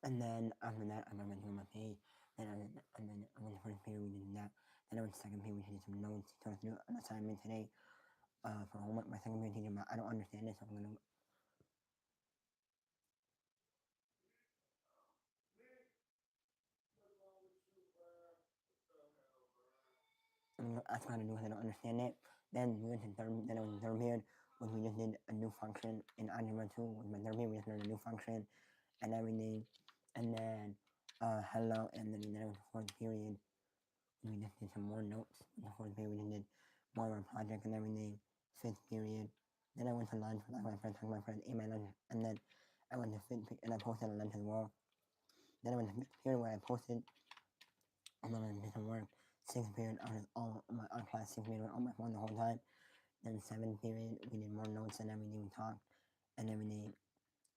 And then after that, I went to my page. And then I went to first period, we did that. Then I went to second period, we did some notes. He told us to do an assignment today for homework. My second period teacher, I don't understand this, so I'm gonna ask her how to do it. I don't understand it. Then we went to third. Then I went to third period, which we just did a new function in algebra 2. With my third period, we just learned a new function and everything. And then hello, and then I went to fourth period. We just did some more notes. In the fourth period, we just did more of our project and everything. Fifth period. Then I went to lunch with my friend, talked to my friend, ate my lunch, and then I went to fifth period, and I posted a lunch as well. Then I went to fifth period where I posted, and then I did some work. Sixth period, I was all my art class. Sixth period, on my phone the whole time. Then seventh period, we did more notes and everything. We talked and everything.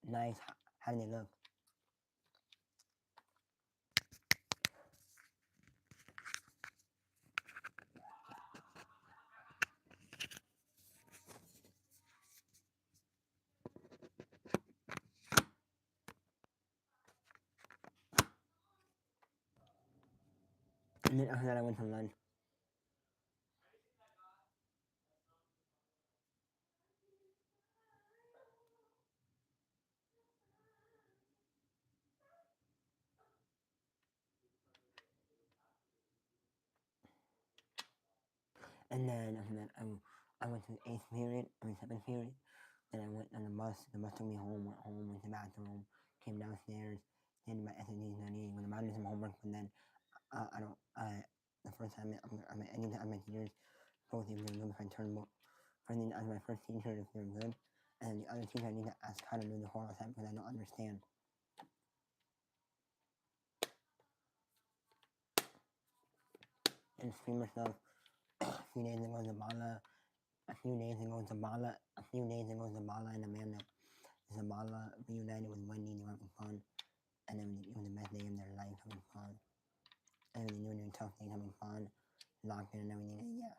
Nice. How did they look? And then after that, I went to lunch. And then after that, I went to the eighth period, seventh period. Then I went on the bus. The bus took me home. Went home, went to the bathroom, came downstairs, did my SATs and everything. Was about to do some homework, but then I don't. The first time I met teachers, both of them good if I turned book. First thing, as my first teacher, if they're good, and then the other teacher, I need to ask how to do the whole assignment because I don't understand. And streamer stuff. A few days ago, Zabala. A few days ago, Zabala and Amanda. Zabala reunited with Wendy. They were having fun, and then it was the best day of their life, having fun. Everything they were doing tough things, having fun, locked in and everything. And yeah.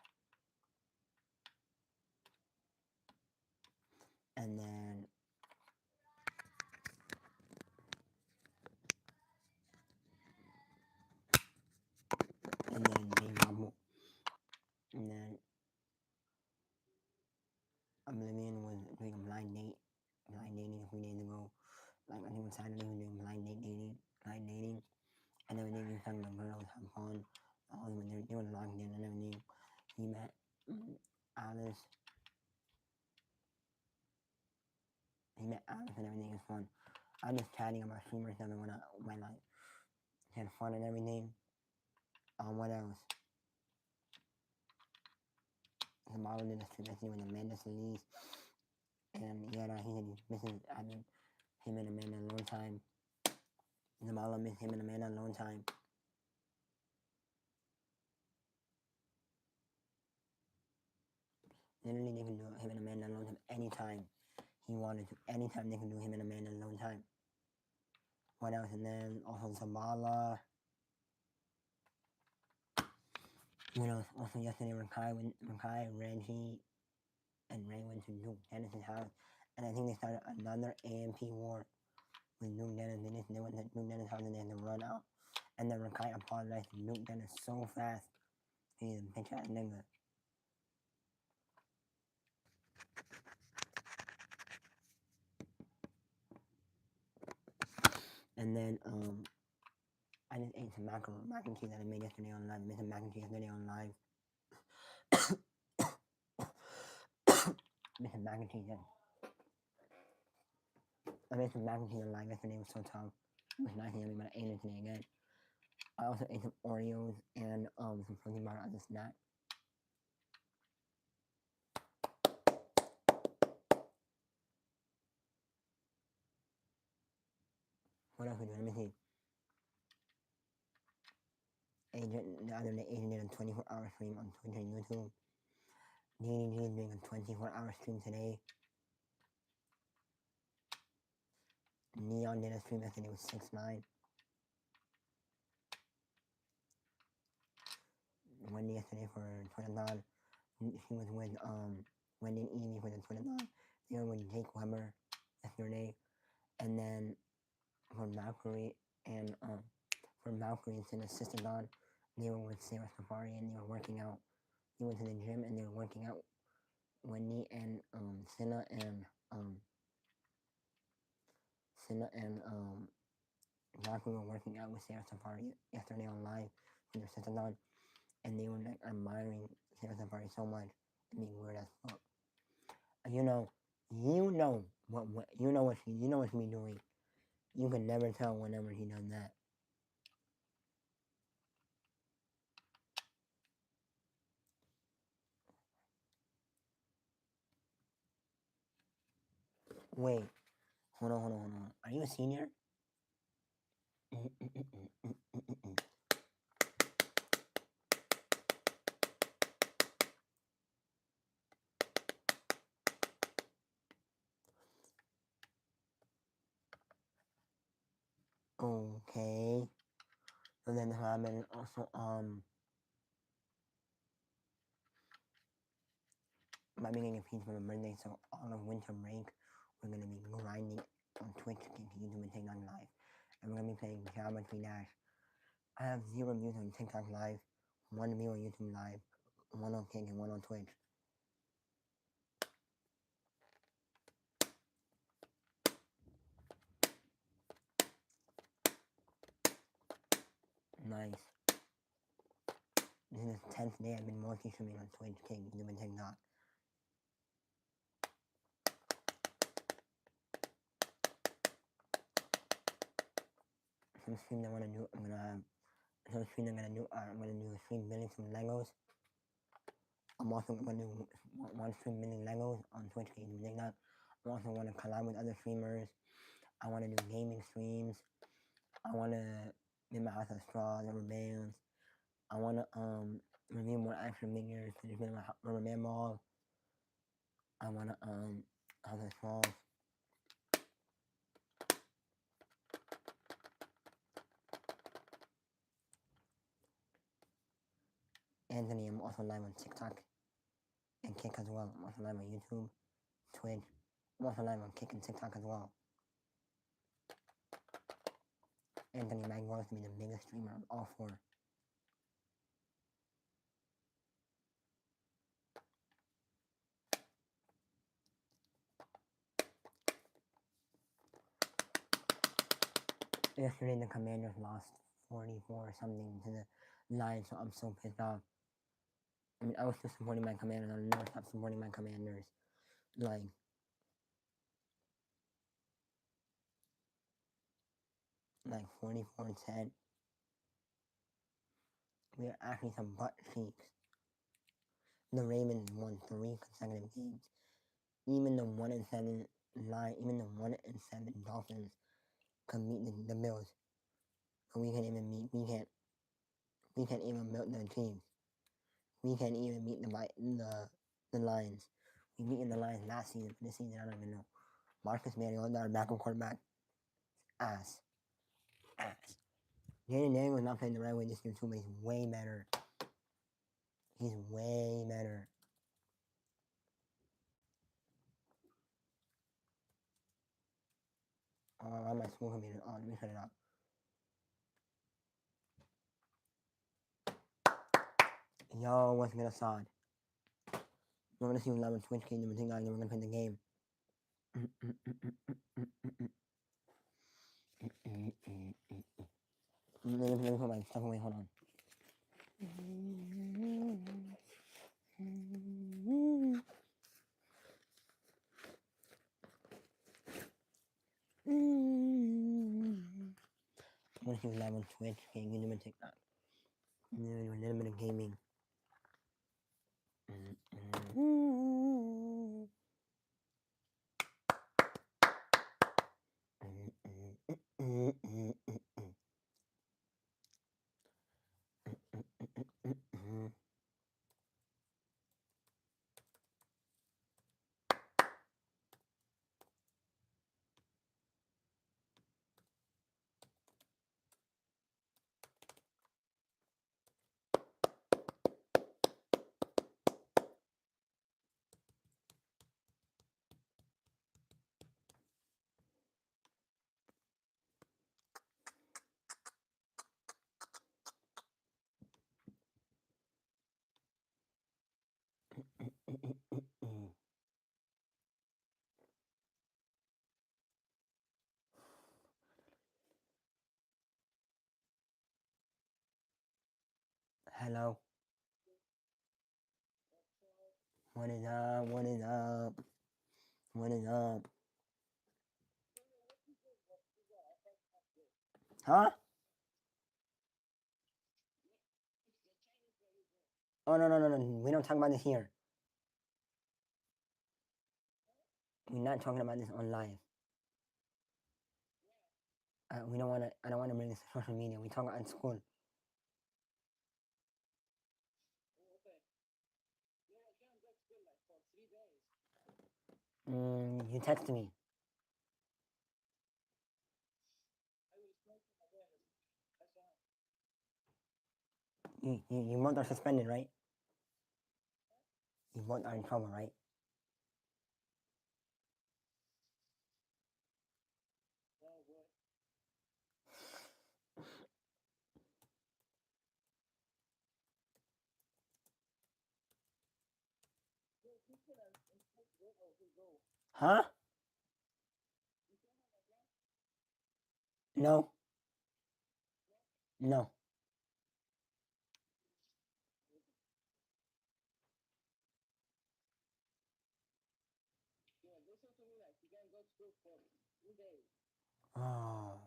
And then and then Oblivion was doing a blind dating a few days ago. Like I think on Saturday we were doing blind dating, and then we was talking about girls, have fun, all when they were locked in and everything. He met Alice. He met Alice and everything. It's fun. I'm just chatting about streamers and when I had fun and everything. What else? The model did a stream yesterday with Amanda Solis. And yeah, he said he's missing him and Amanda a long time. The model missed him and Amanda a long time. Literally, they can do him and Amanda alone time anytime he wanted to. Anytime they can do him and Amanda alone time. What else? And then also Zabala. What else? Also yesterday, Rakai, Reggie, and Ray went to Nuke Dennis's house, and I think they started another AMP war with Nuke Dennis. They went to Nuke Dennis' house and they had to run out. And then Rakai apologized to Nuke Dennis so fast. He's a bitch ass nigga. And then I just ate some mac and cheese that I made yesterday on live. I made some mac and cheese yesterday on live. I made some mac and cheese. I made some mac and cheese on live yesterday. It was so tough. It was nice and yummy, but I ate it today again. I also ate some Oreos and some protein bar as a snack. What else we doing? Let me see. The other day, Adrian did a 24-hour stream on Twitter and YouTube. DDG is doing a 24-hour stream today. Neon did a stream yesterday with 6ix9ine. Wendy yesterday for Twitathon. She was with Wendy and Evie for the Twitathon. They were with Jake Weber yesterday. And then for Valkyrie and Cinna's sister Dawn, they were with Sarah Safari and they were working out. They went to the gym and they were working out. Wendy and Cinna and Valkyrie were working out with Sarah Safari yesterday on live with their sister Dawn, and they were like admiring Sarah Safari so much and being weird as fuck. You know what she be doing. You can never tell whenever he does that. Wait, hold on. Are you a senior? Okay. So then I've been also might be getting a piece for my birthday, so all of winter break we're gonna be grinding on Twitch to YouTube and TikTok live. And we're gonna be playing Geometry Dash. I have 0 views on TikTok live, 1 view on YouTube live, 1 on Kick and 1 on Twitch. Nice. This is the 10th day I've been multi-streaming on Twitch, Kick, YouTube and TikTok. Some streams I wanna do, I'm gonna do a stream building some Legos. I'm also gonna do one stream building Legos on Twitch, Kick, YouTube and TikTok. I also wanna collab with other streamers. I wanna do gaming streams. I wanna make my house of straws, rubber bands. I wanna review more action figures, finish my rubber band ball. I wanna house of straws. Anthony, I'm also live on TikTok and Kick as well. I'm also live on YouTube, Twitch. I'm also live on Kick and TikTok as well. Anthony, my goal is to be the biggest streamer of all 4. Yesterday, the Commanders lost 44 something to the Lions, so I'm so pissed off. I mean, I was still supporting my Commanders. I'll never stop supporting my Commanders. Like 44-10. We are actually some butt cheeks. The Ravens won 3 consecutive games. Even the 1-7 even the 1-7 Dolphins can beat the Bills, but we can't even beat. We can't even beat the Chiefs. We can't even beat the Lions. We beat the Lions last season, but this season I don't even know. Marcus Mariota, our backup quarterback, ass. Jaden Daniels not playing the right way this year too, but he's way better. He's way better. Why my school computer on? Let me shut it up. Yo, what's good, Assad? We're gonna see 11 Twitch game, number 2 guys, and we're gonna play the game. Let me put my stuff away, hold on. I'm gonna see live on Twitch, game, give them a TikTok. A little bit of gaming. Hello. What is up? What is up? What is up? Huh? Oh, no. We don't talk about this here. We're not talking about this on live. We don't want to. I don't want to bring this to social media. We talk at school. You text me. You both are suspended, right? You both are in trouble, right? Huh? No. No. Oh.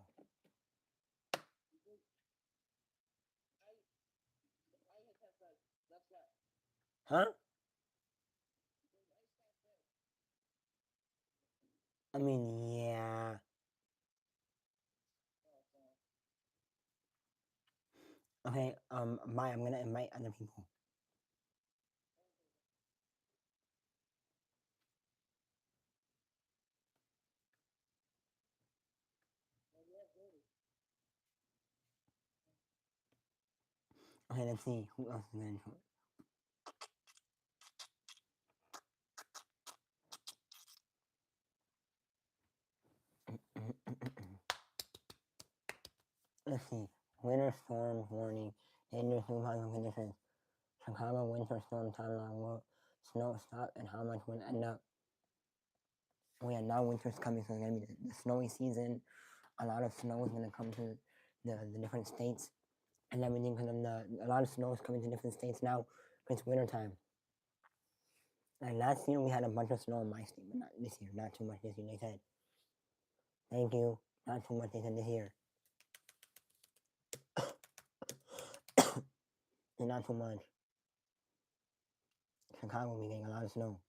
Huh? I mean, yeah. Okay. Bye. I'm gonna invite other people. Okay. Let's see who else is gonna join. Let's see. Winter storm warning. Dangerous new possible conditions. Chicago winter storm timeline. Will snow stop and how much will end up? Oh yeah, now winter's coming, so it's gonna be the snowy season. A lot of snow is gonna come to the different states. and everything because a lot of snow is coming to different states now because it's winter time. Like last year, we had a bunch of snow in my state, but not this year. Not too much this year. They said, "Thank you." Not too much. They said this year, and not too much. Chicago will be getting a lot of snow.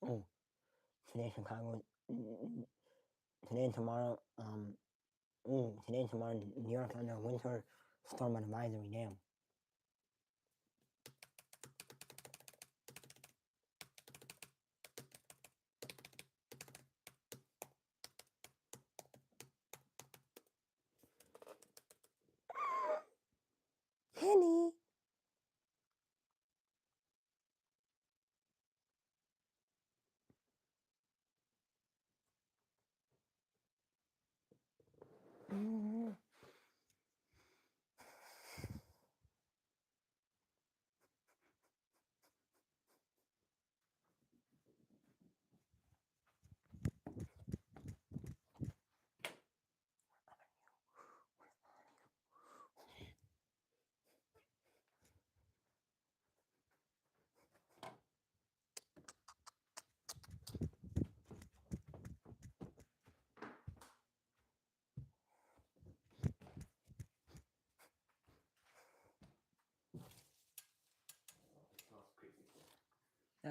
Oh, today Chicago, today and tomorrow, today and tomorrow, New York's under winter storm advisory. Damn. Kenny. Mm-hmm.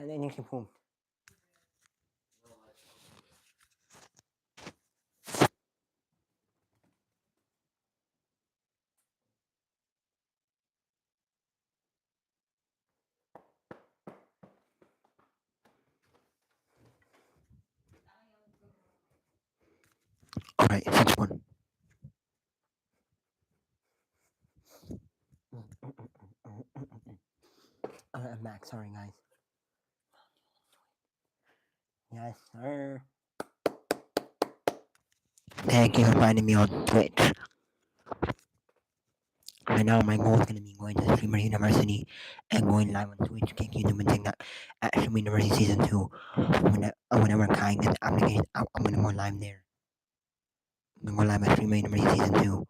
Then you can poop. All right, next one. I'm back. Sorry, guys. Yes, sir. Thank you for finding me on Twitch. Right now, my goal is going to be going to Streamer University and going live on Twitch, kicking YouTube and that at Streamer University Season 2. Whenever Kai gets application out, I'm going to go live there. I'm going to go live at Streamer University Season 2.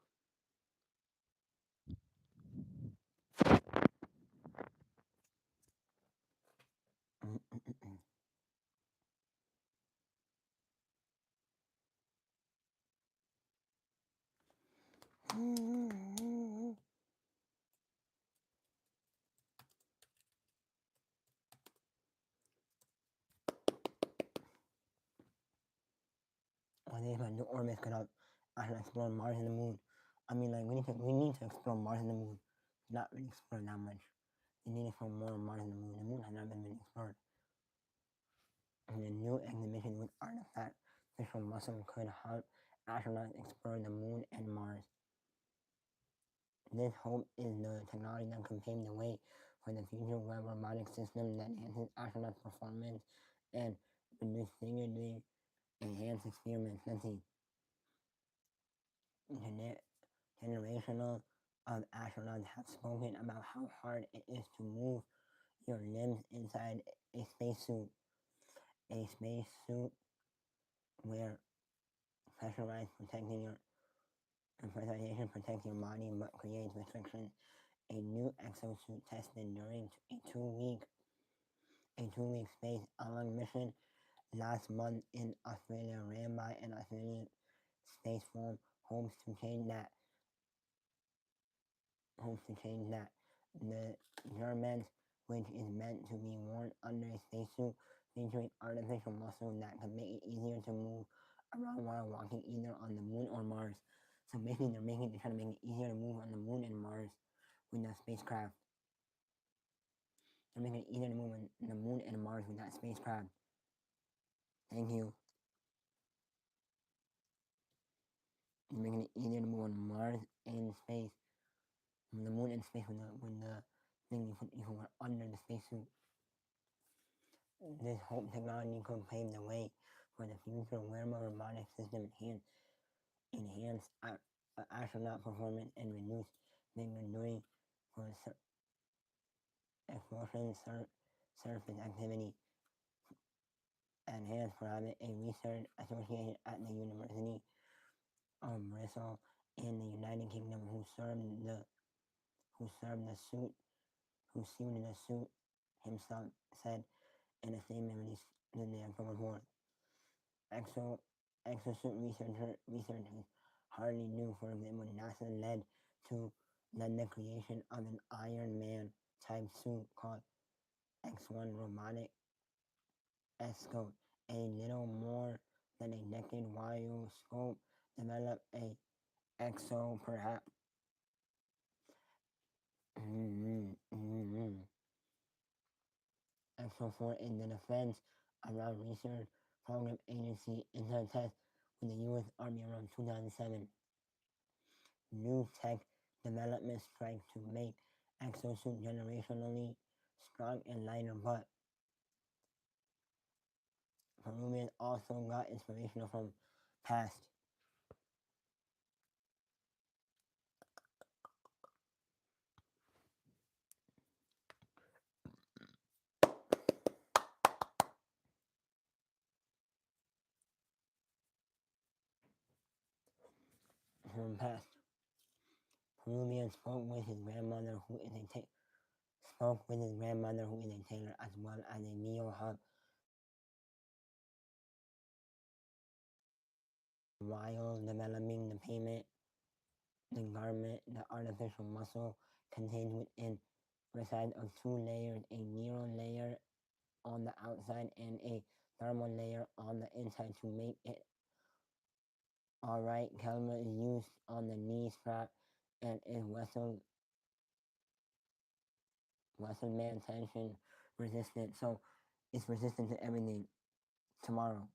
Well, there's my new orbit because I should explore Mars and the Moon. I mean, like, we need to explore Mars and the Moon. Not really explore that much. We need to explore more of Mars and the Moon. The Moon has not been really explored. And the new exhibition with artifact visual muscle could help astronauts explore the Moon and Mars. This hope is the technology that can pave the way for the future web robotic system that enhances astronaut performance and reduce figuratively enhanced experiments. Let's see. Generational of astronauts have spoken about how hard it is to move your limbs inside a spacesuit. A spacesuit where pressurized protecting your pressurization protects your body but creates restrictions. A new exosuit tested during a two-week space along mission last month in Australia ran by an Australian space firm hopes to change that. The Germans, which is meant to be worn under a spacesuit, featuring artificial muscle that can make it easier to move around while walking either on the moon or Mars. So basically, they're trying to make it easier to move on the moon and Mars with the spacecraft. They're making it easier to move on the moon and Mars with that spacecraft. Thank you. They're making it easier to move on Mars and space, on the moon and space with the thing you can wear under the spacesuit. This hope technology could pave the way for the future wearable robotic system enhance astronaut performance and reduce figuratively for exploration surface activity. Enhanced private, a research association at the University of Bristol, in the United Kingdom who served the suit, who sued in the suit himself, said in a statement released Tuesday, October 4th. Exosuit research is hardly new. For example, NASA led the creation of an Iron Man type suit called X1 robotic escort. A little more than a decade while Scope developed a exo perhaps exo for in the defense around research program agency entered test with the US Army around 2007. New tech developments strive to make exosuit generationally strong and lighter, but Peruvian also got inspiration from past from past. Peruvian spoke with his grandmother who is a tailor as well as a neo hub while developing the garment, the artificial muscle contained within resides of two layers, a neural layer on the outside and a thermal layer on the inside to make it alright. Kelma is used on the knee strap and is Western man tension resistant, so it's resistant to everything. Tomorrow,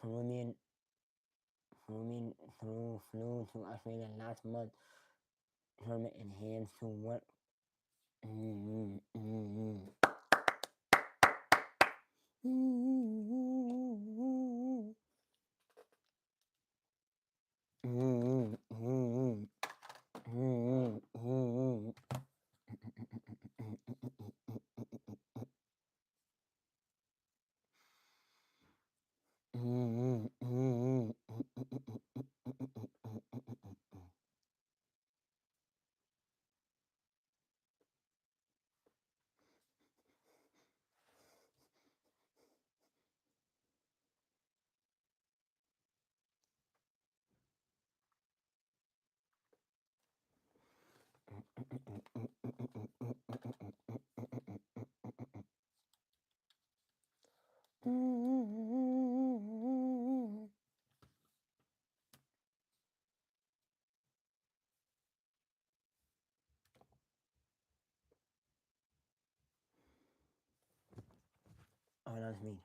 Peruvian flew to Australia last month, determined and hands to work. Oh, that's me.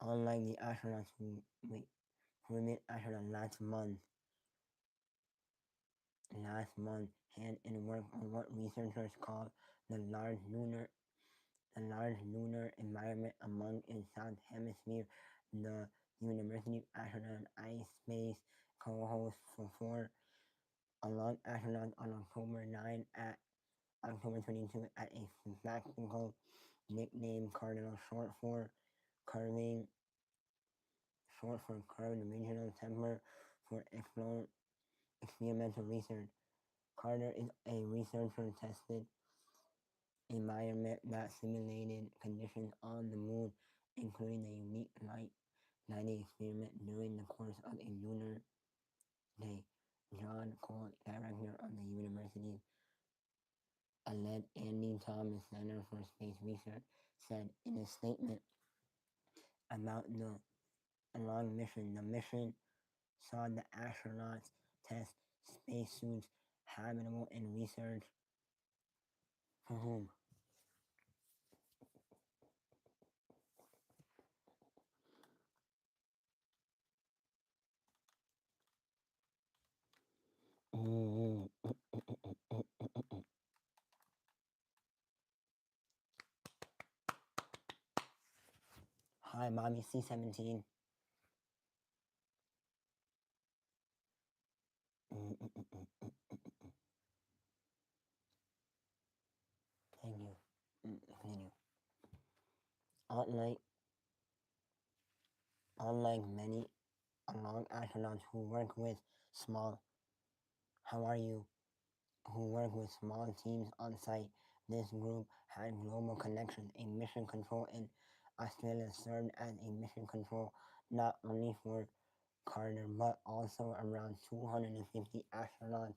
Unlike the astronauts who met astronauts last month hand in work on what researchers call the large lunar environment among in South Hemisphere. The University astronaut ice space co-host for along astronauts on October 9 at October 22 at a spectacle nicknamed Cardinal, curving short for curved regional temper for experimental research. Carter is a researcher tested environment that simulated conditions on the moon, including a unique lighting experiment during the course of a lunar day. John Cole, director of the university's led Andy Thomas Center for Space Research, said in a statement about the long mission. The mission saw the astronauts test spacesuits habitable and research for whom? Hi, Mommy C17. Thank you. Unlike unlike many along astronauts who work with small how are you who work with small teams on site, this group had global connections. A mission control in Australia served as a mission control not only for Carter but also around 250 astronauts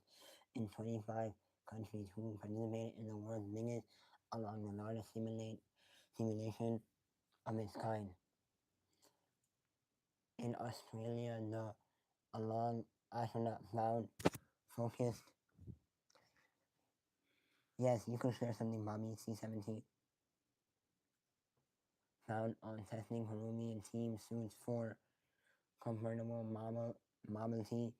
in 25 countries who participated in the world's biggest along the largest simulation of its kind. In Australia, the Along astronaut found focused. Yes, you can share something, Bobby C-17. Found on testing Peruvian team suits for comfortable mobility,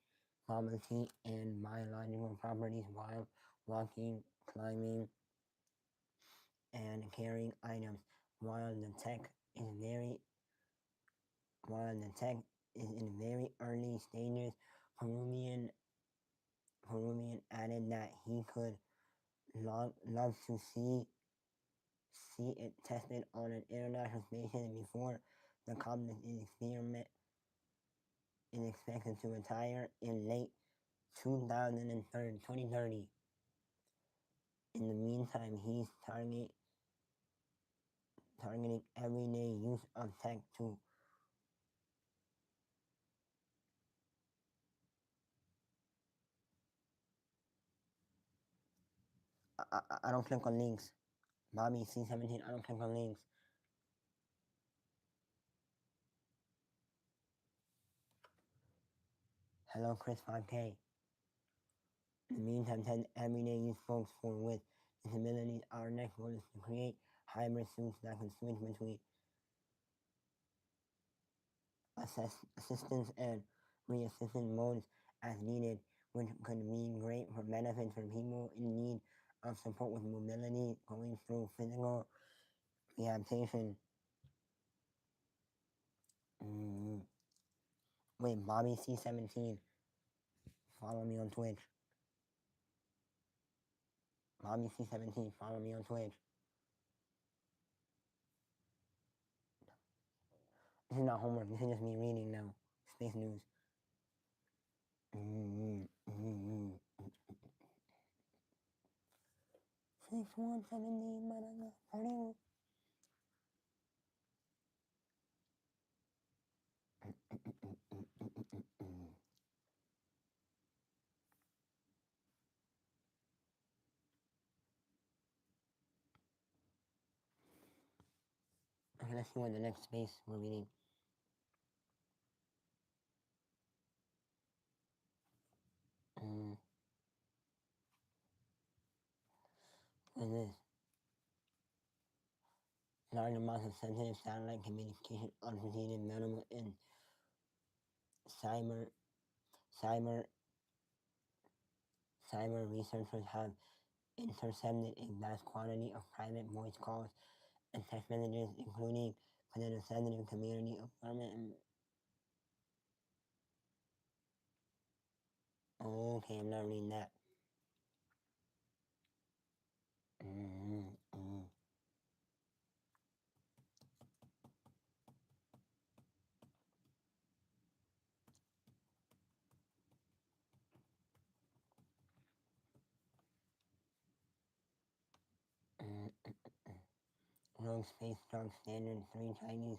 and biological properties while walking, climbing, and carrying items. While the tech is in very early stages, Peruvian added that he could love to see it tested on an international station before the complex experiment is expected to retire in late 2030. In the meantime, he's targeting everyday use of tech to I don't click on links. Bobby C-17, I don't click on links. Hello, Chris 5K. In the meantime, 10 everyday use folks for with disabilities. Our next goal is to create hybrid suits that can switch between assistance and reassistance modes as needed, which could be great for benefits for people in need of support with mobility going through physical rehabilitation. Wait, Bobby C-17. Follow me on Twitch. Bobby C-17, follow me on Twitch. This is not homework, this is just me reading now. Space news. 6170 Maraga. Okay, let's see what the next space we're reading. What is this? Large amounts of sensitive satellite communication, unprecedented medical and cyber cyber cyber researchers have intercepted a vast quantity of private voice calls and text messages, including within the sensitive community of government and okay, I'm not reading that. Rogue Space Drug Standard 3 Chinese.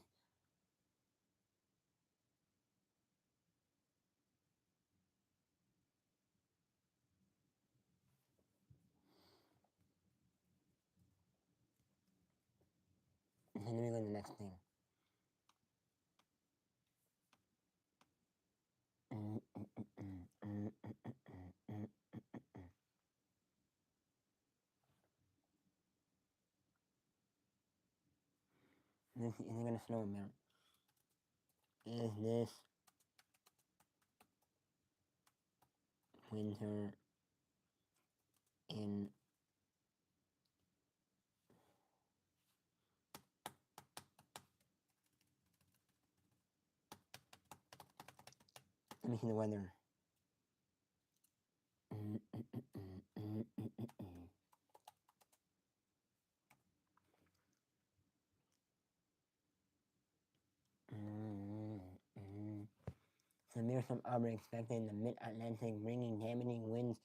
And then we go to the next thing. This isn't gonna slow me down. Is this winter in let me see the weather. thunderstorm outbreak expected in the mid-Atlantic, bringing damaging winds,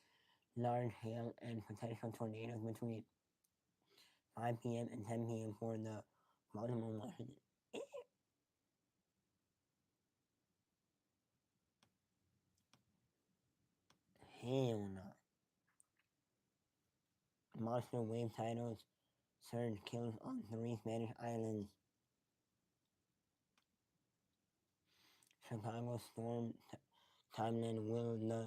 large hail, and potential tornadoes between 5 p.m. and 10 p.m. for the Baltimore, Washington. Hell no. Monster wave titles surge kills on 3 Spanish islands. Chicago storm timeline, will the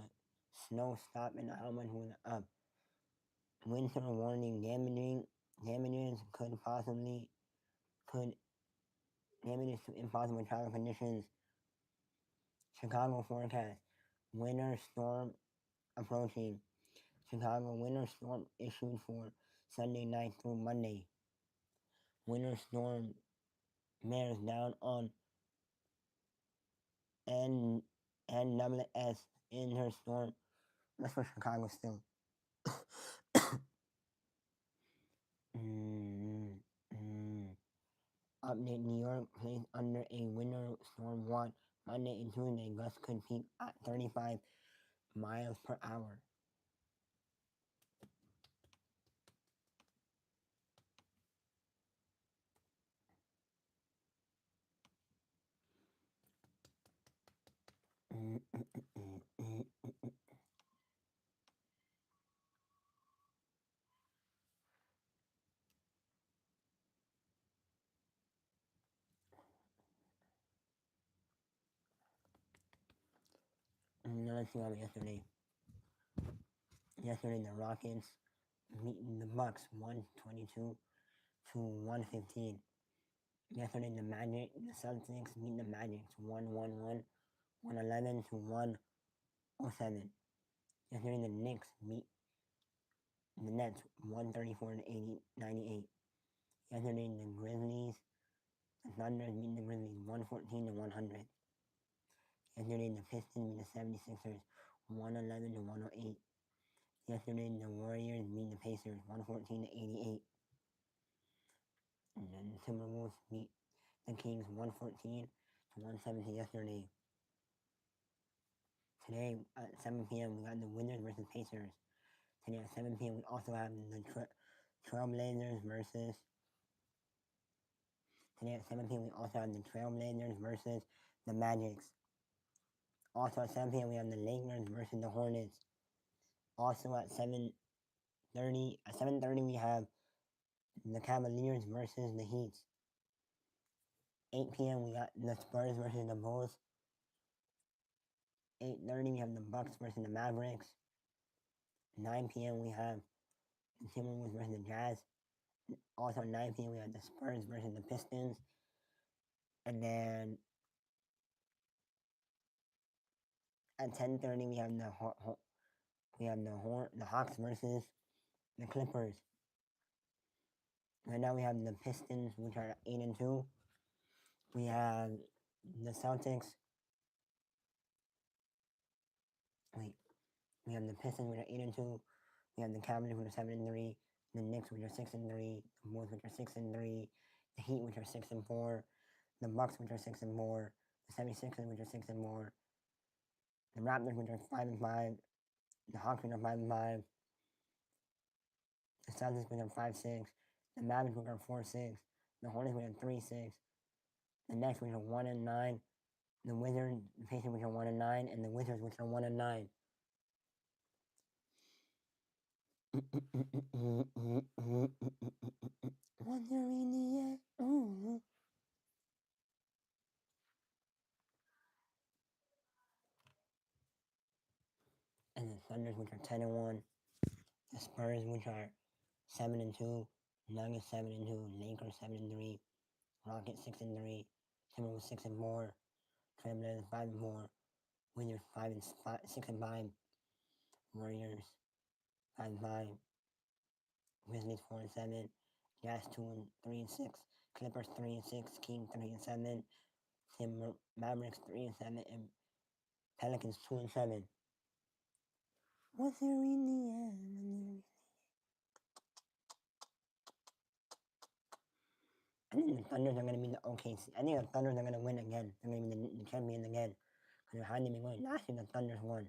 snow stop and how much will it up? Winter warning, damages could damages to impossible travel conditions. Chicago forecast, winter storm approaching. Chicago winter storm issued for Sunday night through Monday. Winter storm bears down on NWS in her storm. That's for Chicago still. Update, New York placed under a winter storm watch Monday and Tuesday. Gusts could peak at 35 miles per hour. Let's see what yesterday. Yesterday, the Rockets beating the Bucks 122 to 115. Yesterday, the Magic, the Celtics beat the Magic 111 to 107. Yesterday, the Knicks beat the Nets 134 to 98. Yesterday, the Grizzlies, the Thunder beat the Grizzlies 114 to 100. Yesterday, the Pistons beat the 76ers 111 to 108. Yesterday, the Warriors beat the Pacers 114 to 88. And then the Timberwolves beat the Kings 114 to 117 yesterday. Today at 7 p.m. we got the Wizards versus Pacers. Today at 7 p.m. we also have the Trailblazers versus. Today at 7 p.m. we also have the Trailblazers versus the Magics. Also at 7 p.m. we have the Lakers versus the Hornets. Also at 7:30 we have the Cavaliers versus the Heat. 8 p.m. we got the Spurs versus the Bulls. 8:30 we have the Bucks versus the Mavericks. 9 p.m. we have the Timberwolves versus the Jazz. Also 9 p.m. we have the Spurs versus the Pistons. And then at 10:30 we have the Hawks versus the Clippers. Right now we have the Pistons, which are 8-2. We have the Celtics. We have the Pistons, which are 8-2. We have the Cavaliers, which are 7-3. The Knicks, which are 6-3. The Bulls, which are 6-3. The Heat, which are 6-4. The Bucks, which are 6-4. The 76ers, which are 6-4. The Raptors, which are 5-5. The Hawks, which are 5-5. The Celtics, which are 5-6. The Mavericks, which are 4-6. The Hornets, which are 3-6. The Nets, which are 1-9. The Wizards, the Pacers, which are 1-9, and the Wizards, which are 1-9. Wonder in the air. Ooh. And the Thunders, which are 10-1. The Spurs, which are 7-2. Nuggets 7-2. Lakers 7-3. Rockets 6-3. Timberwolves 6-4. Trailblazers 5-4. Wizards 6-5. Warriors 5-5. Grizzlies 4-7. Jazz 2-3-6. Clippers 3-6. Kings 3-7. Mavericks 3-7. And Pelicans 2-7. What's there in the end? I think the Thunders are going to be the OKC. I think the Thunders are going to win again. They're going to be the champions again. Because had they been going last year, the Thunders won.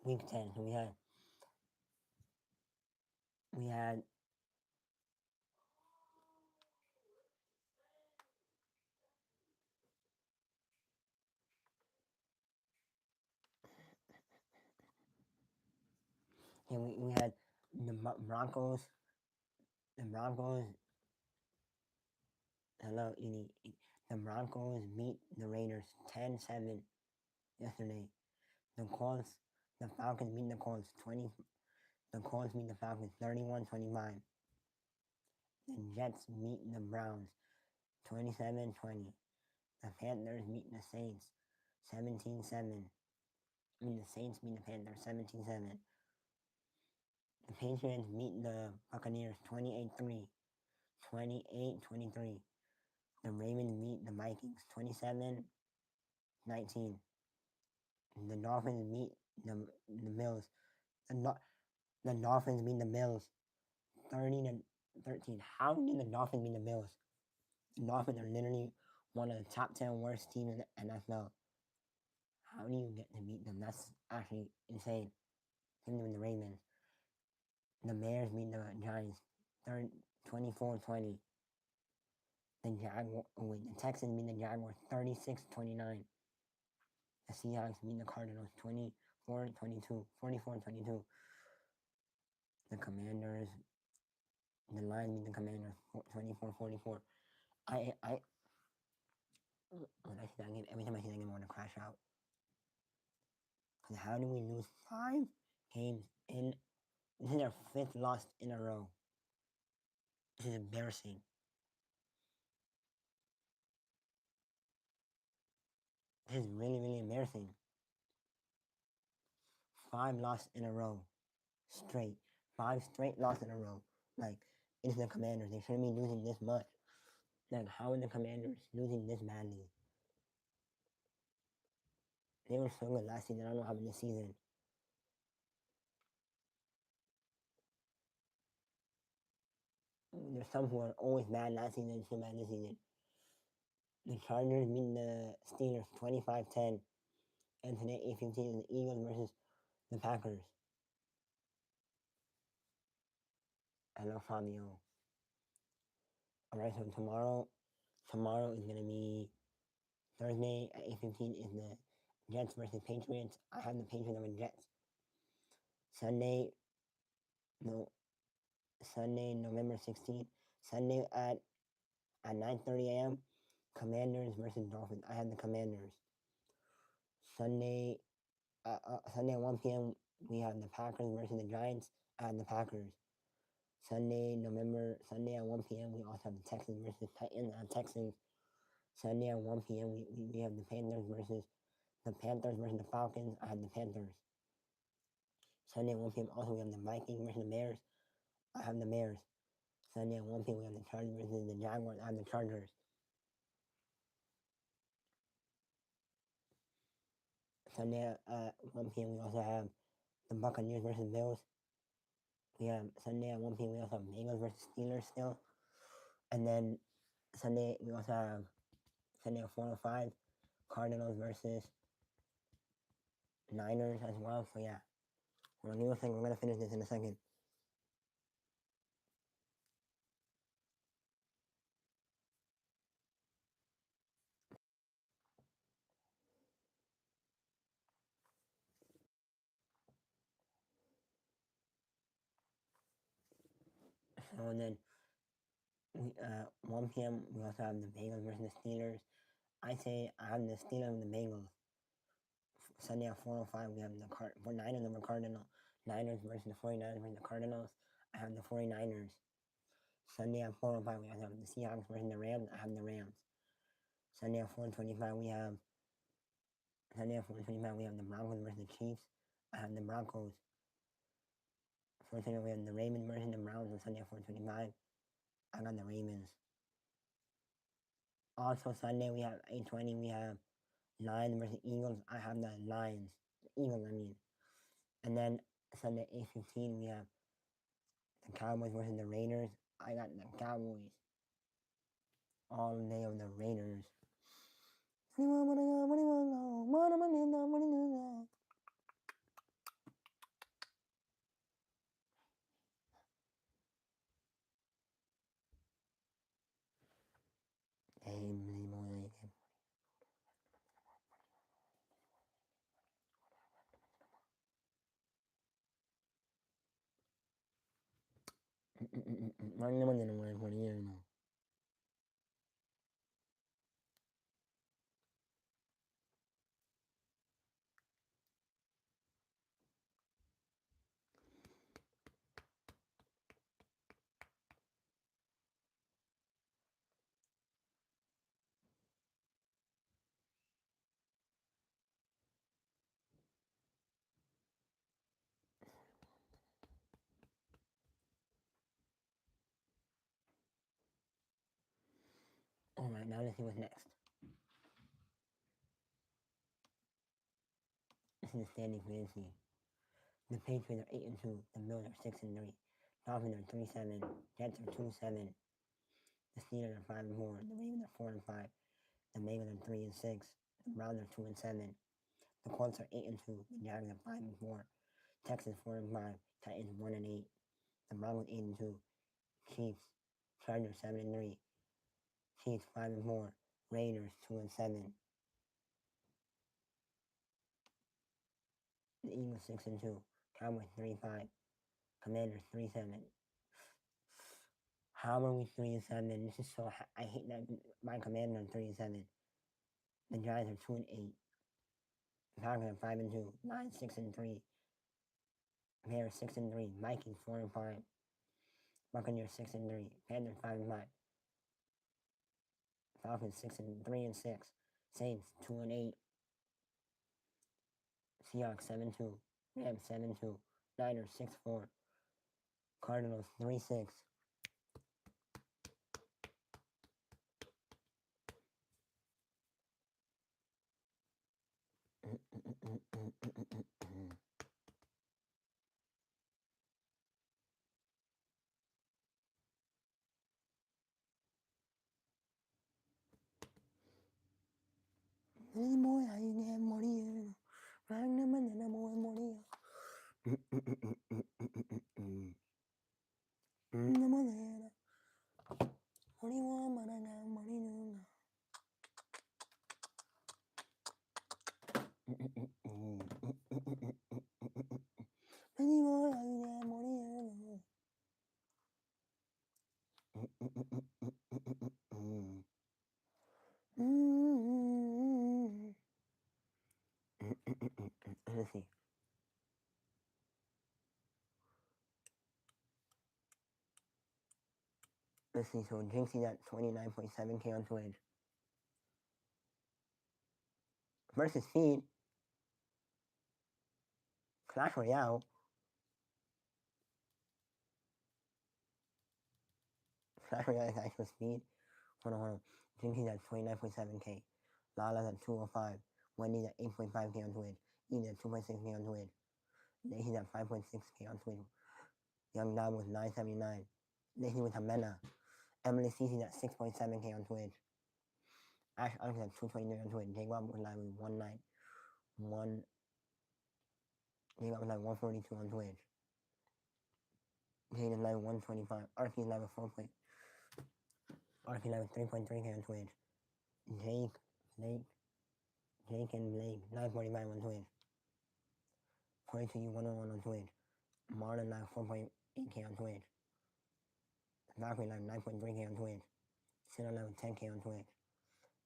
Week 10, so we had we had the Broncos. The Broncos. Hello, the Broncos beat the Raiders 10-7 yesterday. The Colts, the Falcons beat the Colts 20. The Colts beat the Falcons 31-25. The Jets beat the Browns 27-20. The Panthers beat the Saints 17-7. The Saints beat the Panthers 17-7. The Patriots beat the Buccaneers 28-3. 28-23. The Ravens beat the Vikings 27-19. The Dolphins beat the Bills. The Dolphins beat the Bills 30-13. How did the Dolphins beat the Bills? The Dolphins are literally one of the top 10 worst teams in the NFL. How do you get to beat them? That's actually insane. Same thing with the Ravens. The Bears beat the Giants 24-20. The Texans beat the Jaguars 36-29. The Seahawks beat the Cardinals 24-22. 44-22. The Commanders, the Lions beat the Commanders 24-44. When I see that game, every time I see that game, I want to crash out. Because how do we lose 5 games in? This is our 5th loss in a row. This is embarrassing. This is really, really embarrassing. 5 losses in a row. Straight. 5 straight losses in a row. Like, it's the Commanders. They shouldn't be losing this much. Like, how are the Commanders losing this badly? They were so good last season. I don't know how happened this season. There's some who are always bad last season and so bad this season. The Chargers beat the Steelers 25-10. And today, 8:15 is the Eagles versus the Packers. Hello, Fabio. Alright, so tomorrow is going to be Thursday at 8:15 is the Jets versus Patriots. I have the Patriots over Jets. Sunday, November 16th. Sunday at 9:30 a.m. Commanders versus Dolphins. I have the Commanders. Sunday at 1 p.m. we have the Packers versus the Giants. I have the Packers. Sunday at 1 p.m. we also have the Texans versus Titans. I have Texans. Sunday at 1 p.m. we have the Panthers versus the Falcons. I have the Panthers. Sunday at 1 p.m. also we have the Vikings versus the Bears. I have the Bears. Sunday at 1 p.m. we have the Chargers versus the Jaguars. I have the Chargers. Sunday at 1 p.m. we also have the Buccaneers versus Bills. We have Sunday at 1 p.m. we also have Bengals versus Steelers still. And then Sunday we also have Sunday at 4:05 Cardinals versus Niners as well. So yeah, we're gonna finish this in a second. So and then 1 p.m. we also have the Bengals versus the Steelers. I say I have the Steelers and the Bengals. Sunday at 4:05 we have the Niners over Cardinal. Niners versus the 49ers versus the Cardinals. I have the 49ers. Sunday at 4:05 we have the Seahawks versus the Rams. I have the Rams. Sunday at 4:25 we have the Broncos versus the Chiefs. I have the Broncos. 4:20 we have the Ravens versus the Browns on Sunday at 4:25. I got the Ravens. Also Sunday we have 8:20 we have Lions versus Eagles. I have the Lions. The Eagles, I mean. And then Sunday 8:15 we have the Cowboys versus the Raiders. I got the Cowboys. All day of the Raiders. Alright, now let's see what's next. This is the standing fantasy. The Patriots are 8-2. The Bills are 6-3. Dolphins are 3-7. Jets are 2-7. The Steelers are 5-4. The Ravens are 4-5. The Bengals are 3-6. The Browns are 2-7. The Colts are 8-2. The Jaguars are 5-4. Texans 4-5. Titans 1-8. The Broncos 8-2. Chiefs, Chargers 7-3. Chiefs 5-4. Raiders 2-7. The Eagles 6-2. Cowboys 3-5. Commanders 3-7. How are we 3-7? This is so. I hate that my Commanders are 3-7. The Giants are 2-8. Falcons are 5-2. Lions 6-3. Bears 6-3. Vikings 4-5. Buccaneers 6-3. Panthers 5-5. Falcons 6-3-6. Saints 2-8. Seahawks 7-2. Rams 7-2. Niners 6-4. Cardinals 3-6. Boy, I get money. Let's see. Let's see. So Jinxie's at 29.7K on Twitch. Versus Feed. Clash Royale. Clash Royale is actual speed. Hold on. Jinxie's at 29.7K. Lala's at 205. Wendy's at 8.5K on Twitch. Ian at 2.6K on Twitch. Lacey's at 5.6K on Twitch. Young Dom with 979. Lacey with Hamena. Emily Cece's at 6.7K on Twitch. Ash Alex at 223 on Twitch. Jake Bob was live with 191. Jake Bob was live 142 on Twitch. Jade is live 125. Archie's live with 4. Archie live with 3.3K on Twitch. Jake and Blake 945 on Twitch. 42U101 on Twitch. Marlon live 4.8K on Twitch. Valkyrie live 9.3K on Twitch. Sinner live with 10K on Twitch.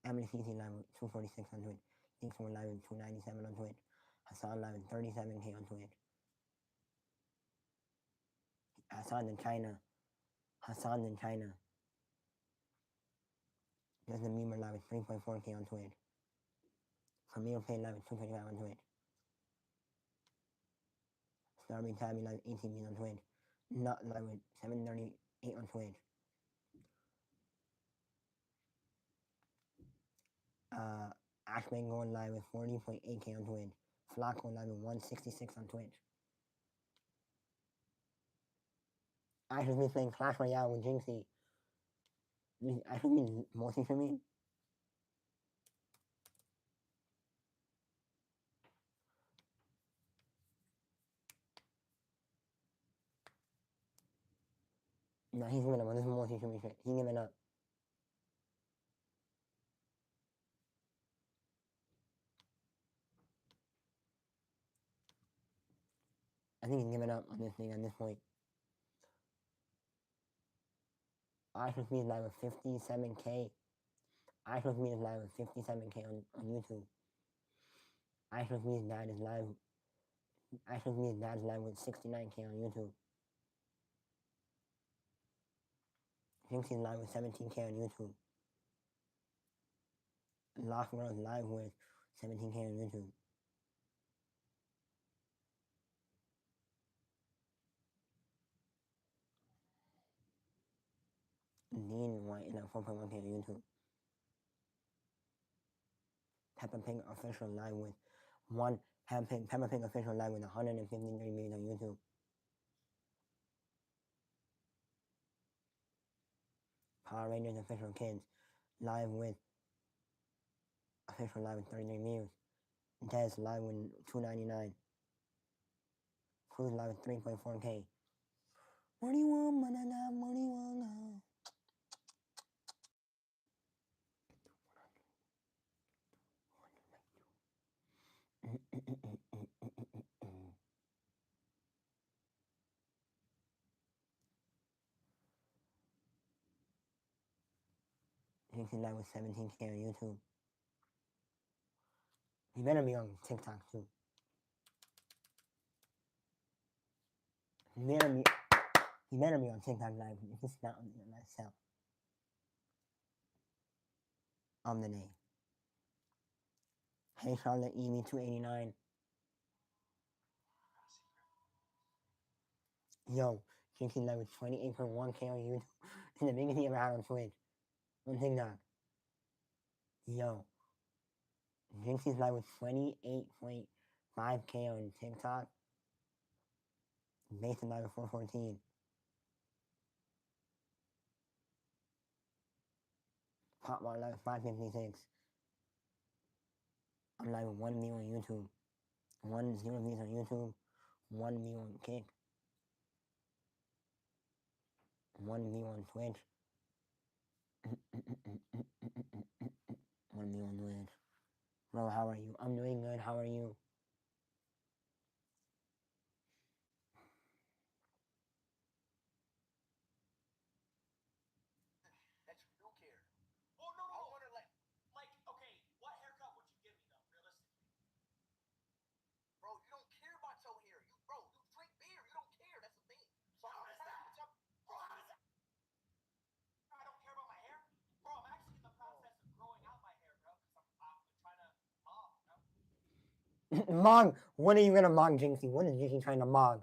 Emily CC live with 246 on Twitch. Link4 live with 297 on Twitch. Hassan live with 37K on Twitch. Hassan in China. Justin Bieber live with 3.4K on Twitch. Camille Payne live with 225 on Twitch. Darby Tabby live 18 views on Twitch. Not live with 738 on Twitch. Ashman going live with 40.8k on Twitch. Flock going live with 166 on Twitch. Ashman's been playing Clash Royale with Jinxie. Ashman's been multi for me. No, he's giving up on this multi for me shit. He's giving up. I think he's giving up on this thing at this point. Ashman's is live with 57k. Ashman's is live with 57k on YouTube. Ashman's dad is live. Ashman's dad is live with 69k on YouTube. Jinxie's live with 17k on YouTube. Lost World live with 17k on YouTube. Dean White is at 4.1k on YouTube. Peppa Pig official live with Peppa Pig official live with 153 views on YouTube. Power Rangers official kids live with 33 views. Des live with 299. Cruz live with 3.4k. What do you want, banana? What do you want now? Jinxie live with 17k on YouTube. He better be on TikTok too. He better be on TikTok live. If he's not on it myself. I'm the name. Hey Charlotte Evie 289. Yo, Jinxie live with 28.1k on YouTube. It's the biggest he ever had on Twitch. On TikTok. Yo. Jinxie's live with 28.5k on TikTok. Mason live with 414. Pop Mart live with 556. I'm live with 1 view on YouTube. 1 0 views on YouTube. 1 view on Kick. 1 view on Twitch. 1 view on Twitch. Bro, how are you? I'm doing good. How are you? Mog, what are you gonna mog, Jinxie? What is Jinxie trying to mog?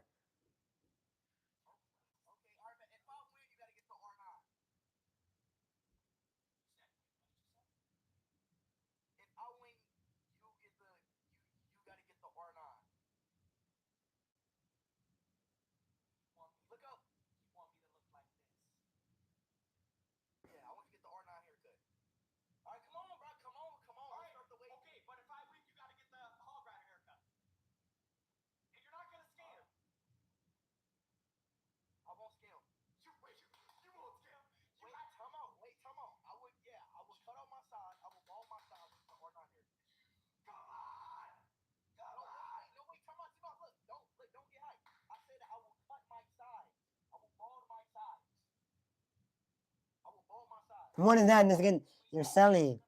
What is that? This again, you're selling.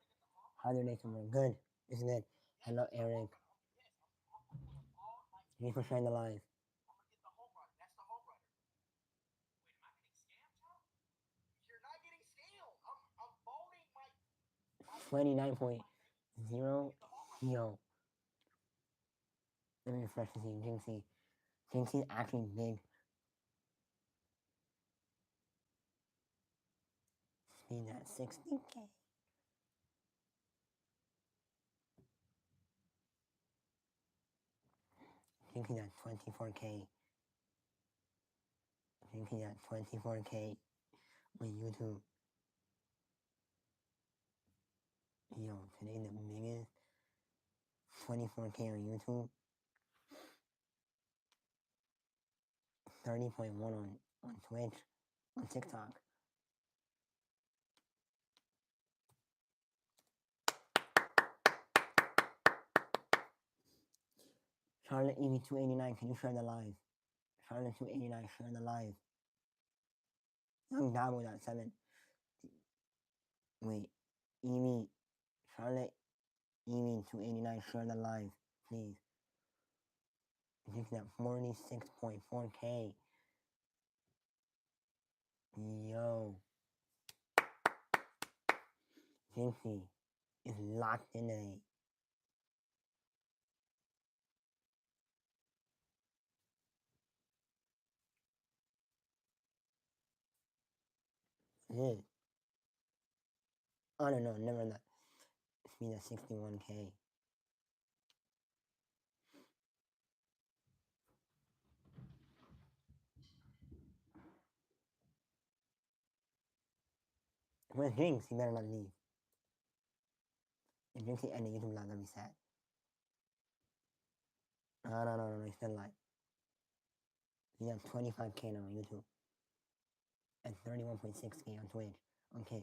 How do they come in? Good. It's good. Hello, Eric. Thank you for sharing the live. 29.0. Yo. Let me refresh to see Jinxie. Jinxie's actually big. Speed at 60k. Jinxie at 24k. Jinxie at 24k on YouTube. Yo, today the biggest 24k on YouTube. 30.1 on Twitch, on TikTok. Charlotte EV289, can you share the live? Charlotte 289, share the live. Young Dabo at 7. Wait, EV, Charlotte EV289, share the live, please. Jinxie at 46.4k. Yo. Jinxie is locked in today. It is. Oh no, never that. Speed at 61k. Where's Jinx? He better not leave. If Jinxie end the YouTube live, that'd be sad. No, he's still live. He has 25k now on YouTube. And 31.6k on Twitch. Okay.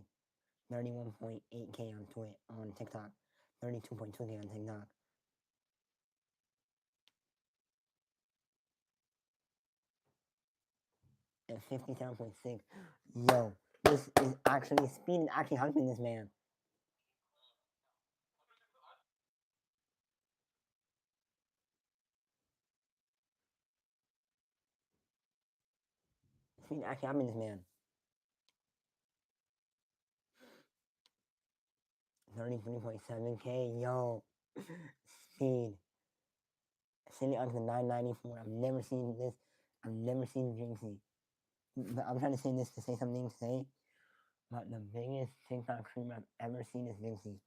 31.8k on Twitch, on TikTok. 32.2k on TikTok. And 57.6. Yo, this is actually Speed actually helping this man. Speed actually helping this man. 33.7k, yo. Speed. Sitting on the 994. I've never seen this. I've never seen Jinxie. But I'm trying to say this to say something today. But the biggest TikTok streamer I've ever seen is Jinxie.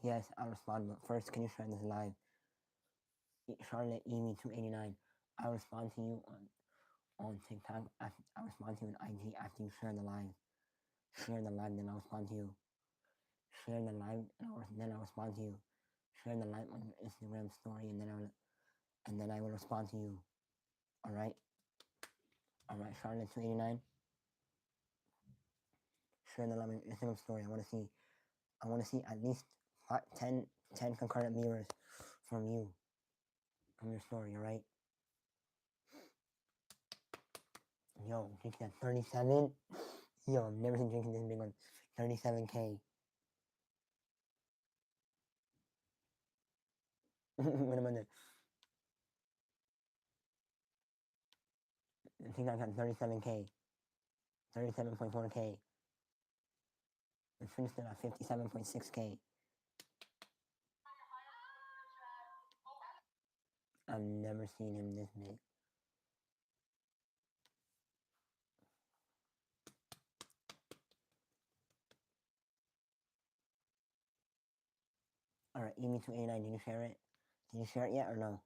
Yes, I'll respond, but first, can you share this live? Charlotte EV289. I'll respond to you on TikTok. I'll respond to you on IG after you share the live. Share the live, then I'll respond to you. Share the live, then I'll respond to you. Share the live on your Instagram story, and then I will respond to you. All right, Charlotte 289. Share the live on your Instagram story. I want to see at least 10 concurrent viewers from you, from your story. All right. Yo, Jinxie at 37. Yo, I've never seen Jinxie this big on 37k. What am I doing? I think I got 37k. 37.4k. The finished it at 57.6k. I've never seen him this big. Alright, EV289, did you share it? Did you share it yet or no?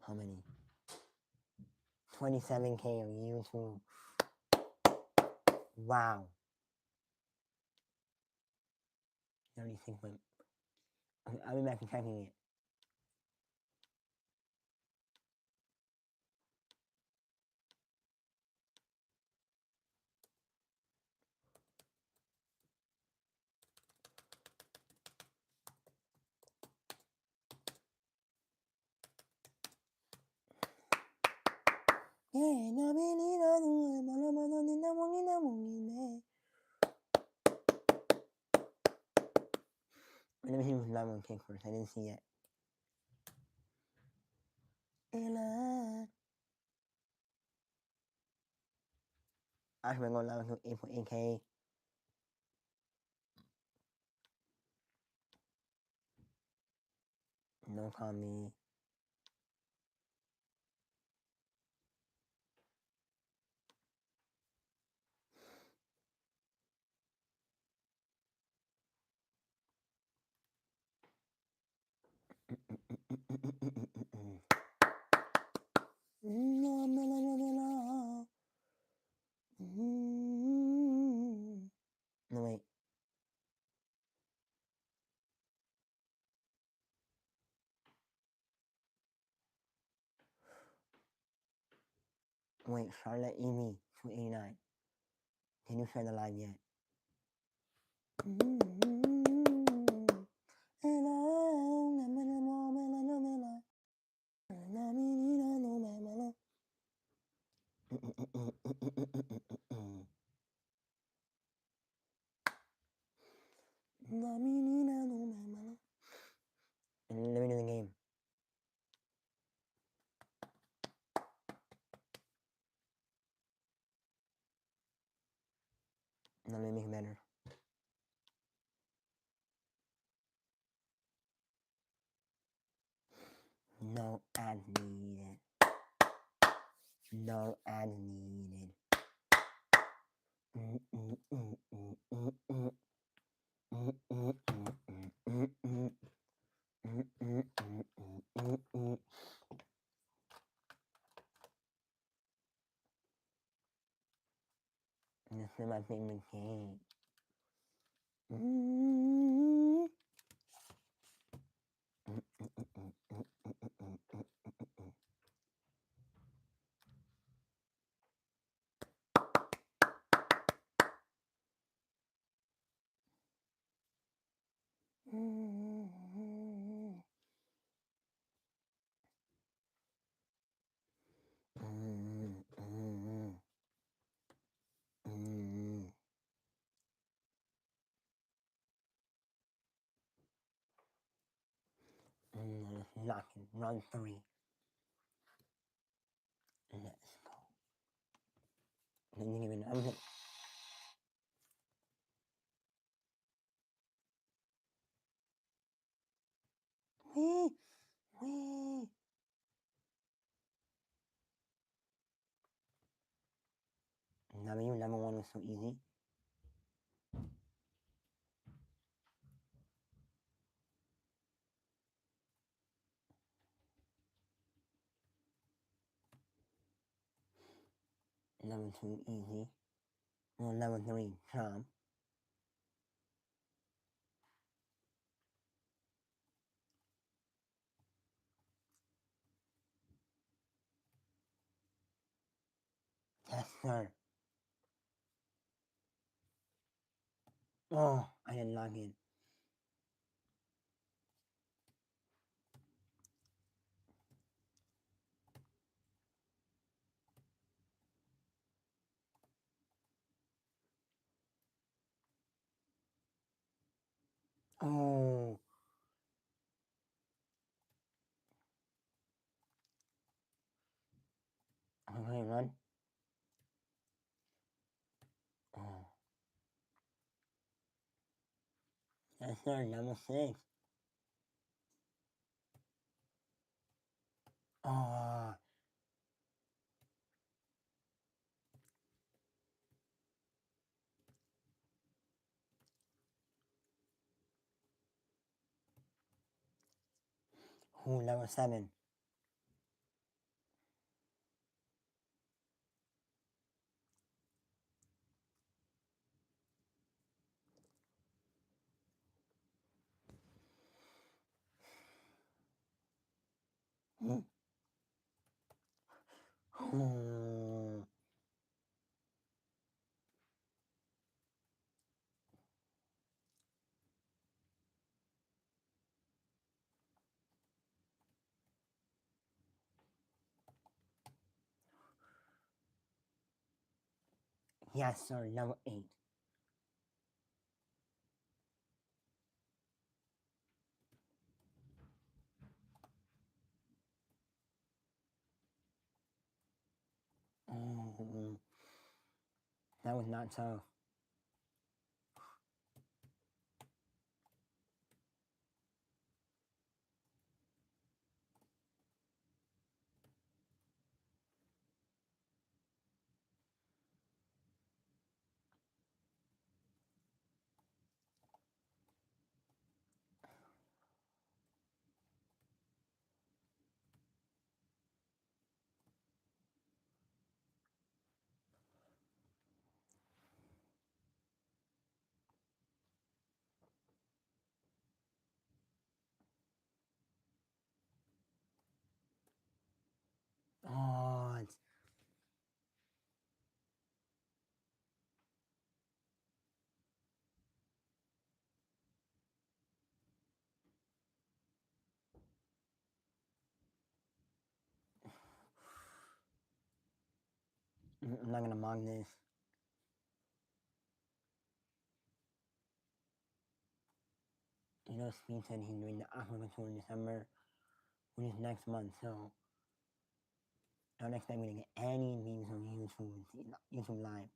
How many? 27k on YouTube. Wow. 36. Okay, I'll be back to checking it. not gonna pick first. I didn't see it. Ella. Actually, we're going to 8.8K. No call me. No, wait. Wait, Charlotte Amy, 289. Can you share the live yet? Let me do the game. Let me make it better. No ad needed. No ad needed. This is my favorite game. Knocking, run 3. Let's go. Didn't even, I'm just, wee. Number 1 was so easy. Number 2, easy. Well, number 3, Tom. Yes, sir. Oh, I didn't log in. Oh. Okay, run. Oh. Yes, sir. Number 6. Oh. Who, number 7. Oh. Yes, sir. Number 8. That was not so. Oh, it's I'm not gonna mock this. You know, Speed said he's doing the Aqua Tour in December, which is next month, so don't expect me to get any memes on YouTube Live.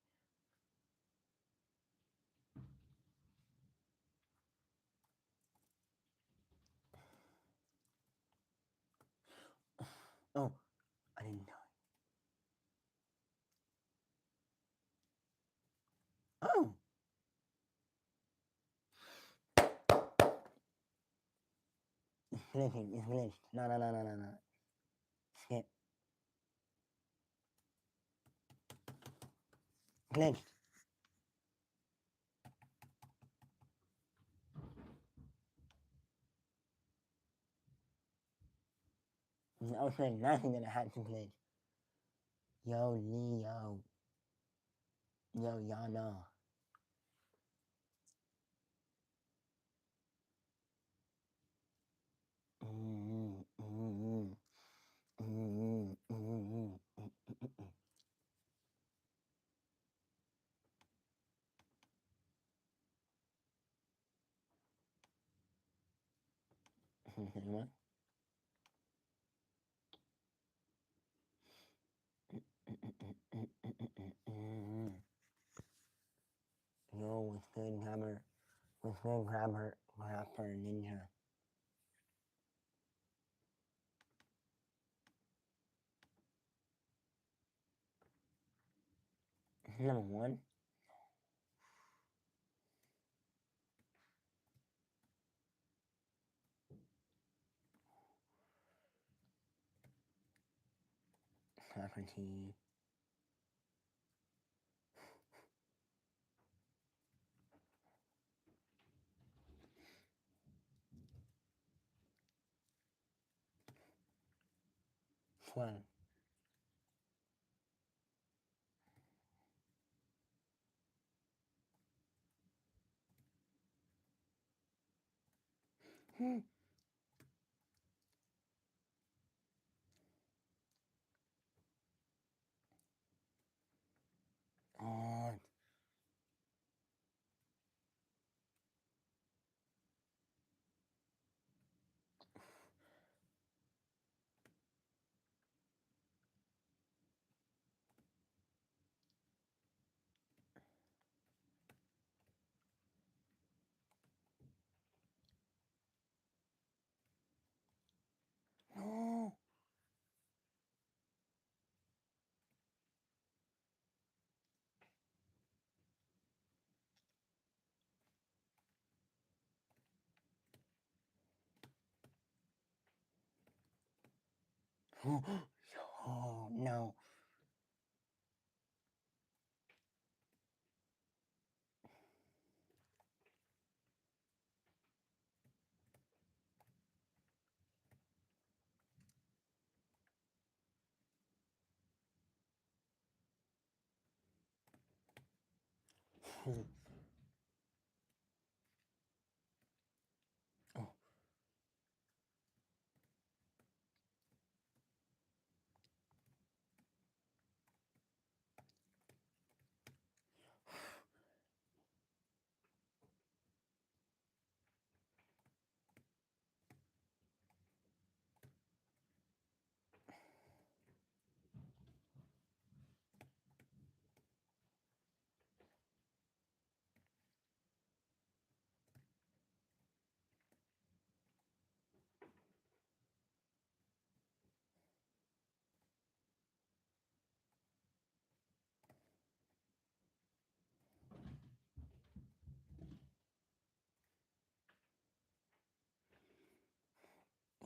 Oh, I didn't know. Oh! It's glitching, it's glitched. No. Skip. Glitched. I was saying nothing that I had to glitch. Yo, Leo. Yo, y'all know. What? Yo, what's good, Grabber? What's good, Grabber? Rapper Ninja. Number one. Socrates. Swell. Oh, no. Oh, no. Oh,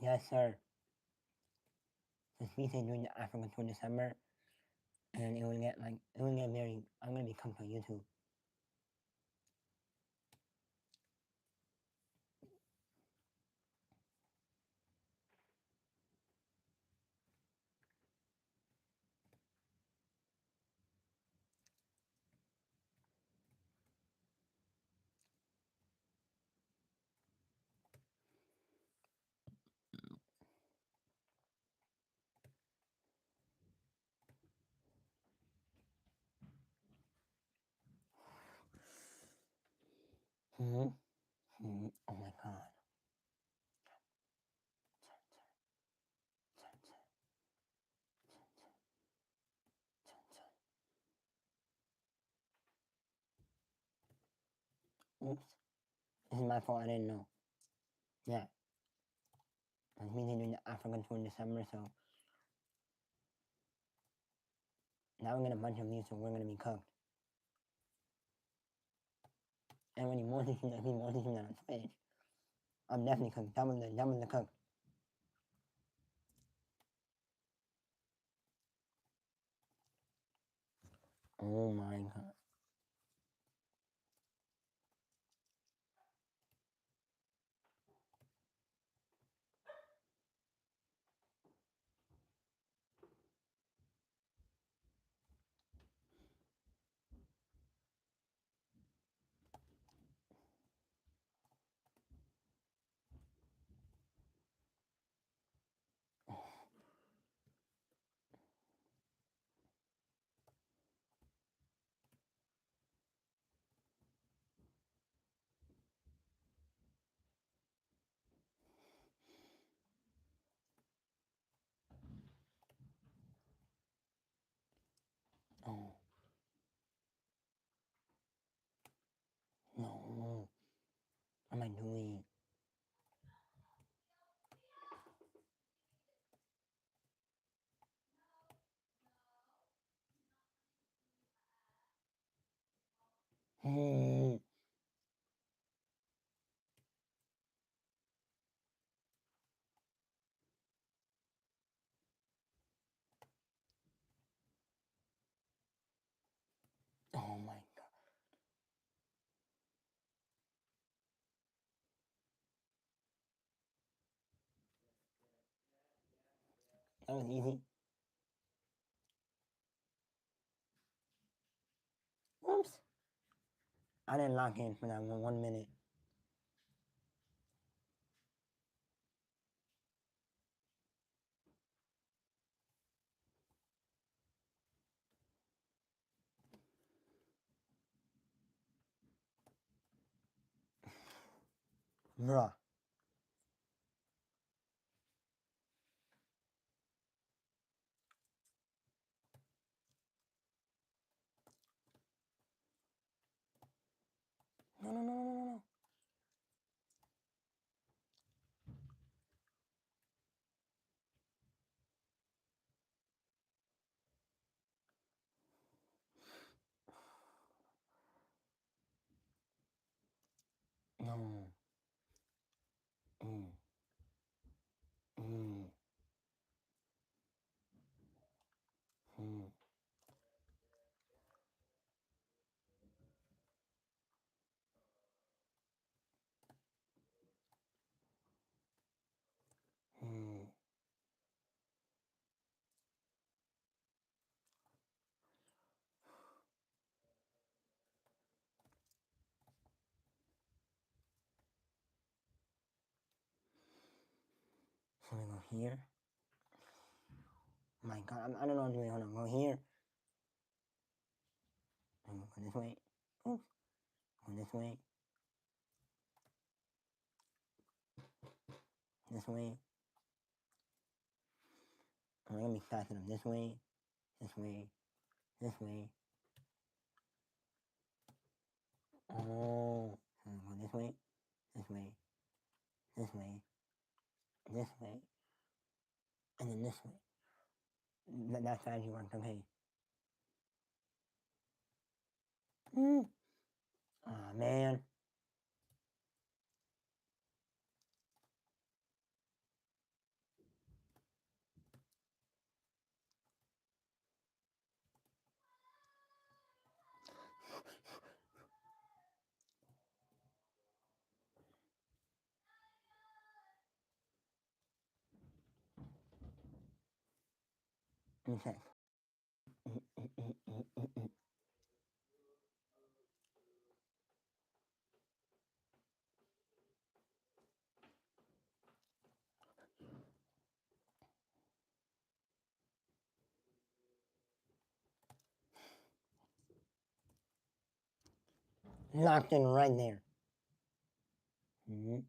Yes, sir. This means they're doing the African tour in December, and it will get very. I'm gonna become for YouTube. Oh my god. Oops. This is my fault. I didn't know. Yeah. This means they're doing the African tour in December, so now we're gonna bunch of views, so we're gonna be cooked. And when you more than on Twitch, I'm definitely cooked. Double the cook. Oh my god. Oh no. What am I doing? Hmm. Oh my god. That was easy. Oops. I didn't lock in for that 1 minute. Bruh. No, no, no, no, no, no. No. Mm. Mm. Mm. Mm. So we go here. My god, I don't know what to do. Hold on. Go here. And go this way. Oops. Go this way. This way. I'm gonna be faster this way. This way. This way. Oh. So go this way. This way. This way. This way. And then this way. That strategy worked okay. Mm. Aw, man. Okay. Locked in right there. Mm-hmm.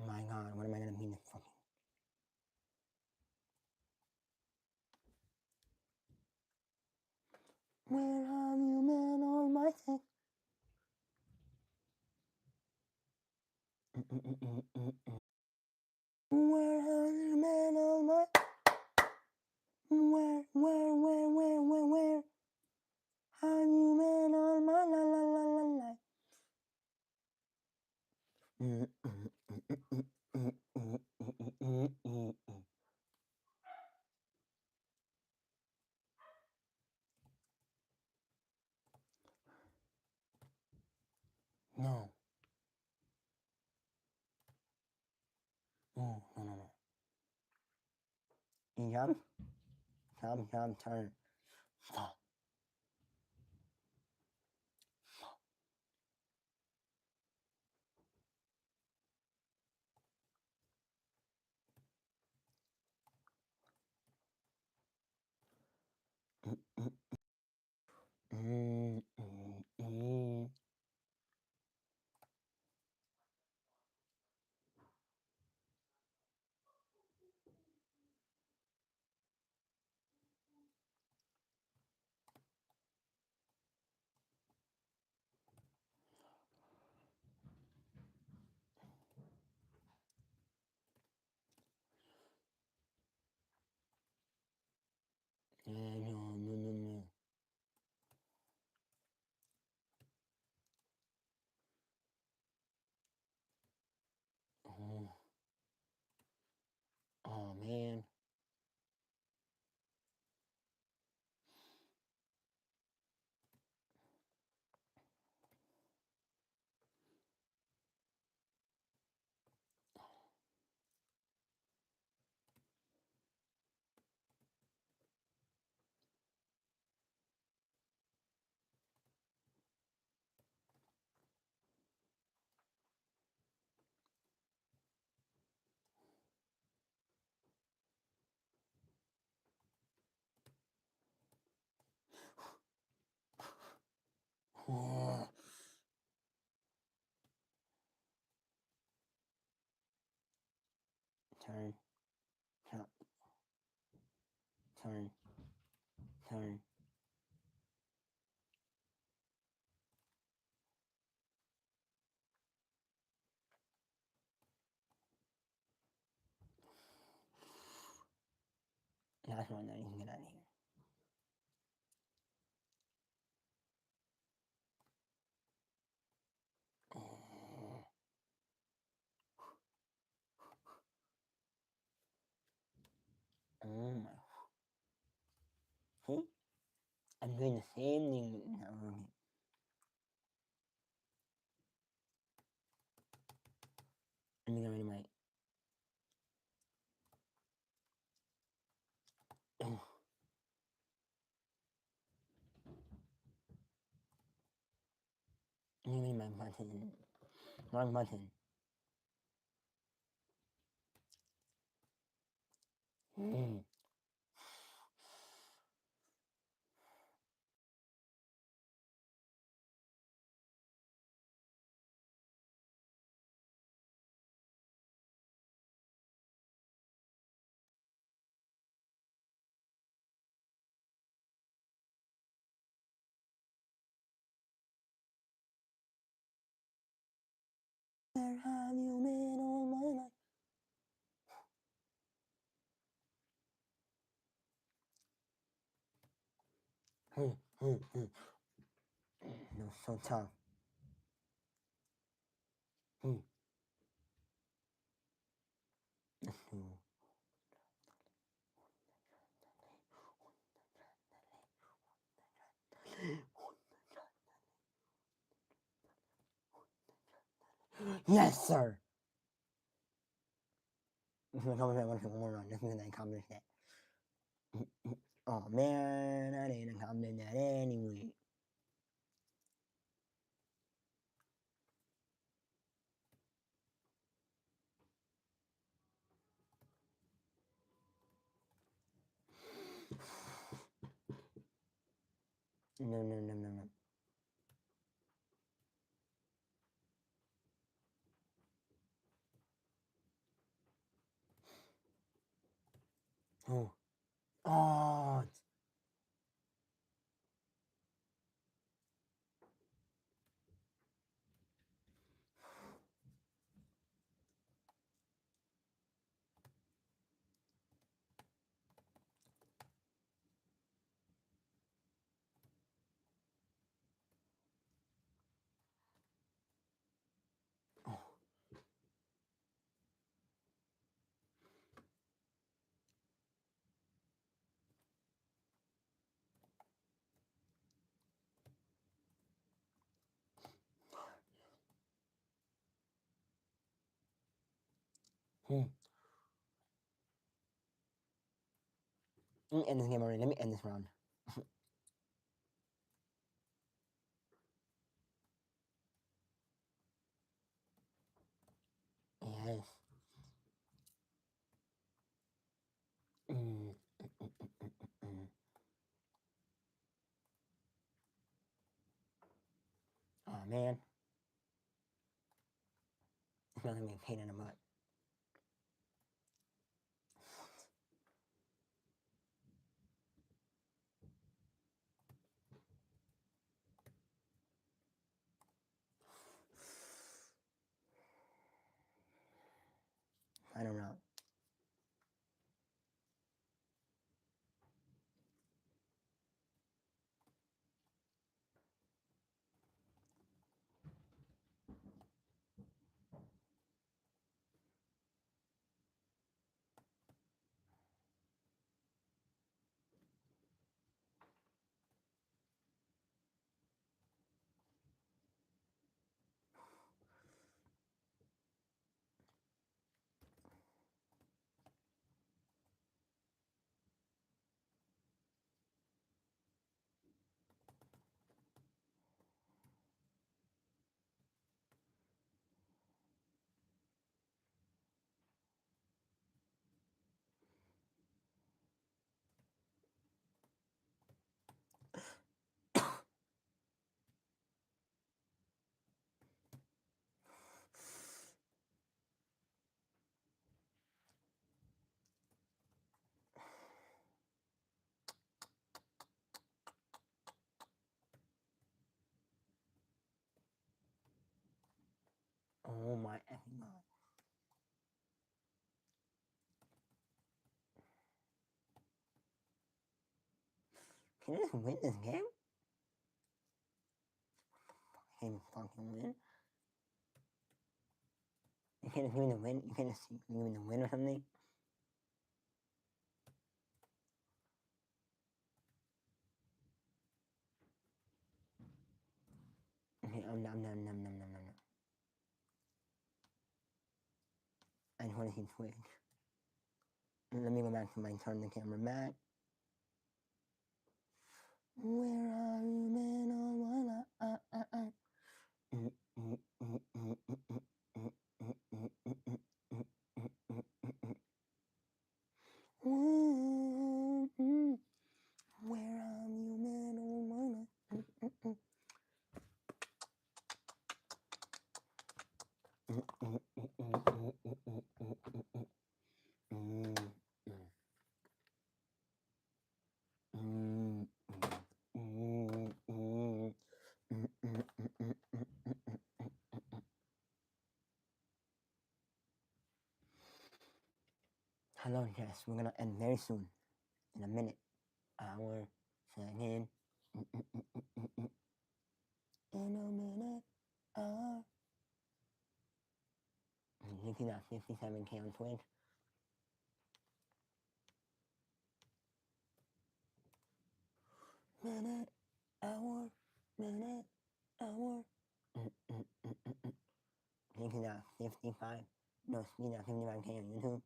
Oh my god, what am I gonna be in the fucking... Where have you been all my day? Where have you been all my... Where have you been all my la la la la la? No. No, no, no, no. You jump? Jump, turn. Stop. No. Oh man. Turn, jump, turn. That's one that you can get out of here. Oh my. See? I'm doing the same thing with that room. Let me get rid of my... Oh. Let me get rid of my button. Wrong button. Where have you been all my life? You're so tough. Yes, sir. If you comment one more run, this means I accomplished that. Oh man, I didn't accomplish that anyway. No. Oh. Oh. Let me end this game already. Let me end this round. Yes. Oh man. It's not gonna be a pain in the butt. I don't know. Oh my effing god. Can I just win this game? I can't fucking win. You can't just give me the win. You can't just give me the win or something. Okay, I'm done. I just want to see Twitch. Let me go back to my turn the camera back. Where are you, man? Where are you, man? Hello, yes, we're gonna end very soon. In a minute, hour, second. In a minute, hour. You see that 57K on Twitch? minute, hour, minute, hour. Thinking that 55, no, speed at 55K on YouTube.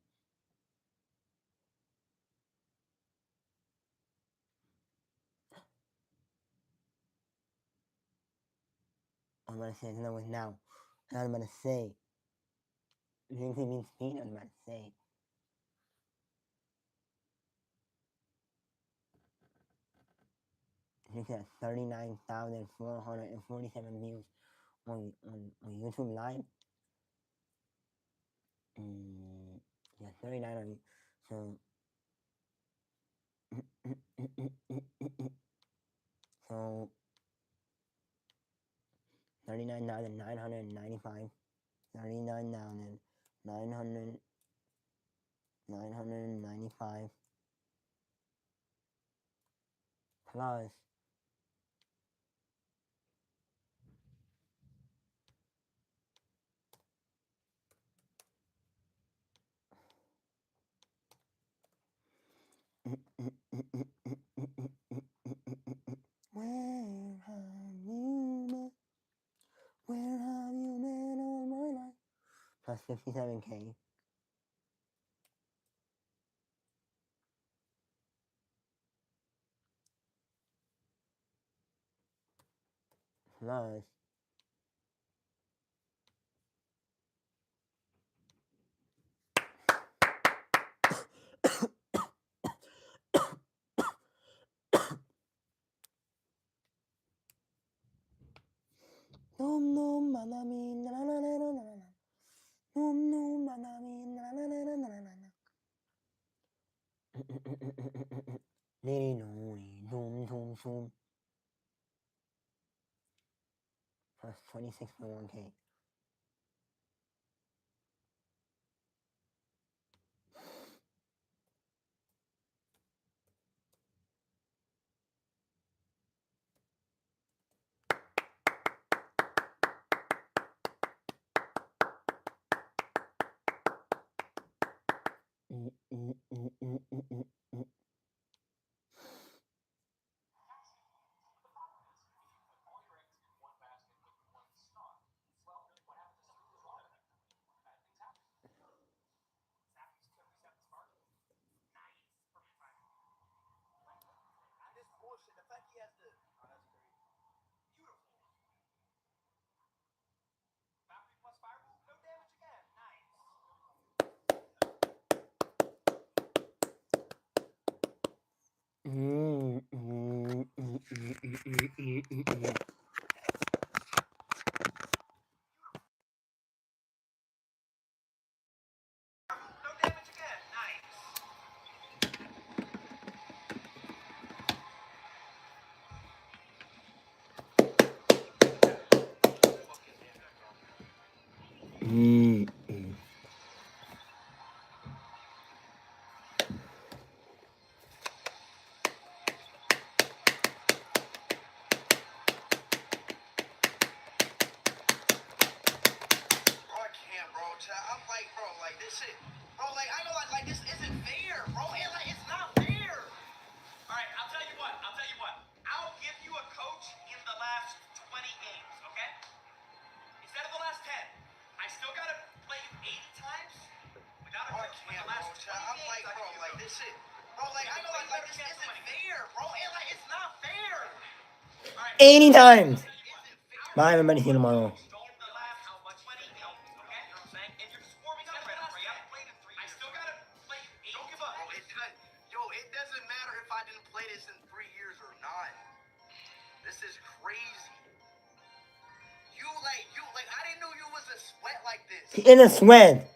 I'm gonna say no with now. And I'm gonna say, thinking means speed, I'm gonna say. Thinking at 39,447 views on YouTube Live. Yeah, 39 on you. So, so 39,995. 39,995 plus where have you been all my life? Plus 57K. Plus Num num manami na na na na na na na. Num num manami na na na na na na na. Nitty nori num num num. Plus 26.1K.
I'm like, bro, like this shit, bro, like I know, like this isn't fair, bro. And like it's not fair. All right, I'll tell you what. I'll give you a coach in the last 20 games, okay? Instead of the last 10, I still gotta play you 80 times without a coach. In the last 20 I'm games, like, bro, like this shit, bro, like I know, like this isn't fair, bro. And like it's not fair. All right,
80 times. Bye, everybody. See you tomorrow.
It doesn't matter if I didn't play this in 3 years or not. This is crazy. You like, I didn't know you was a sweat like this.
In a sweat.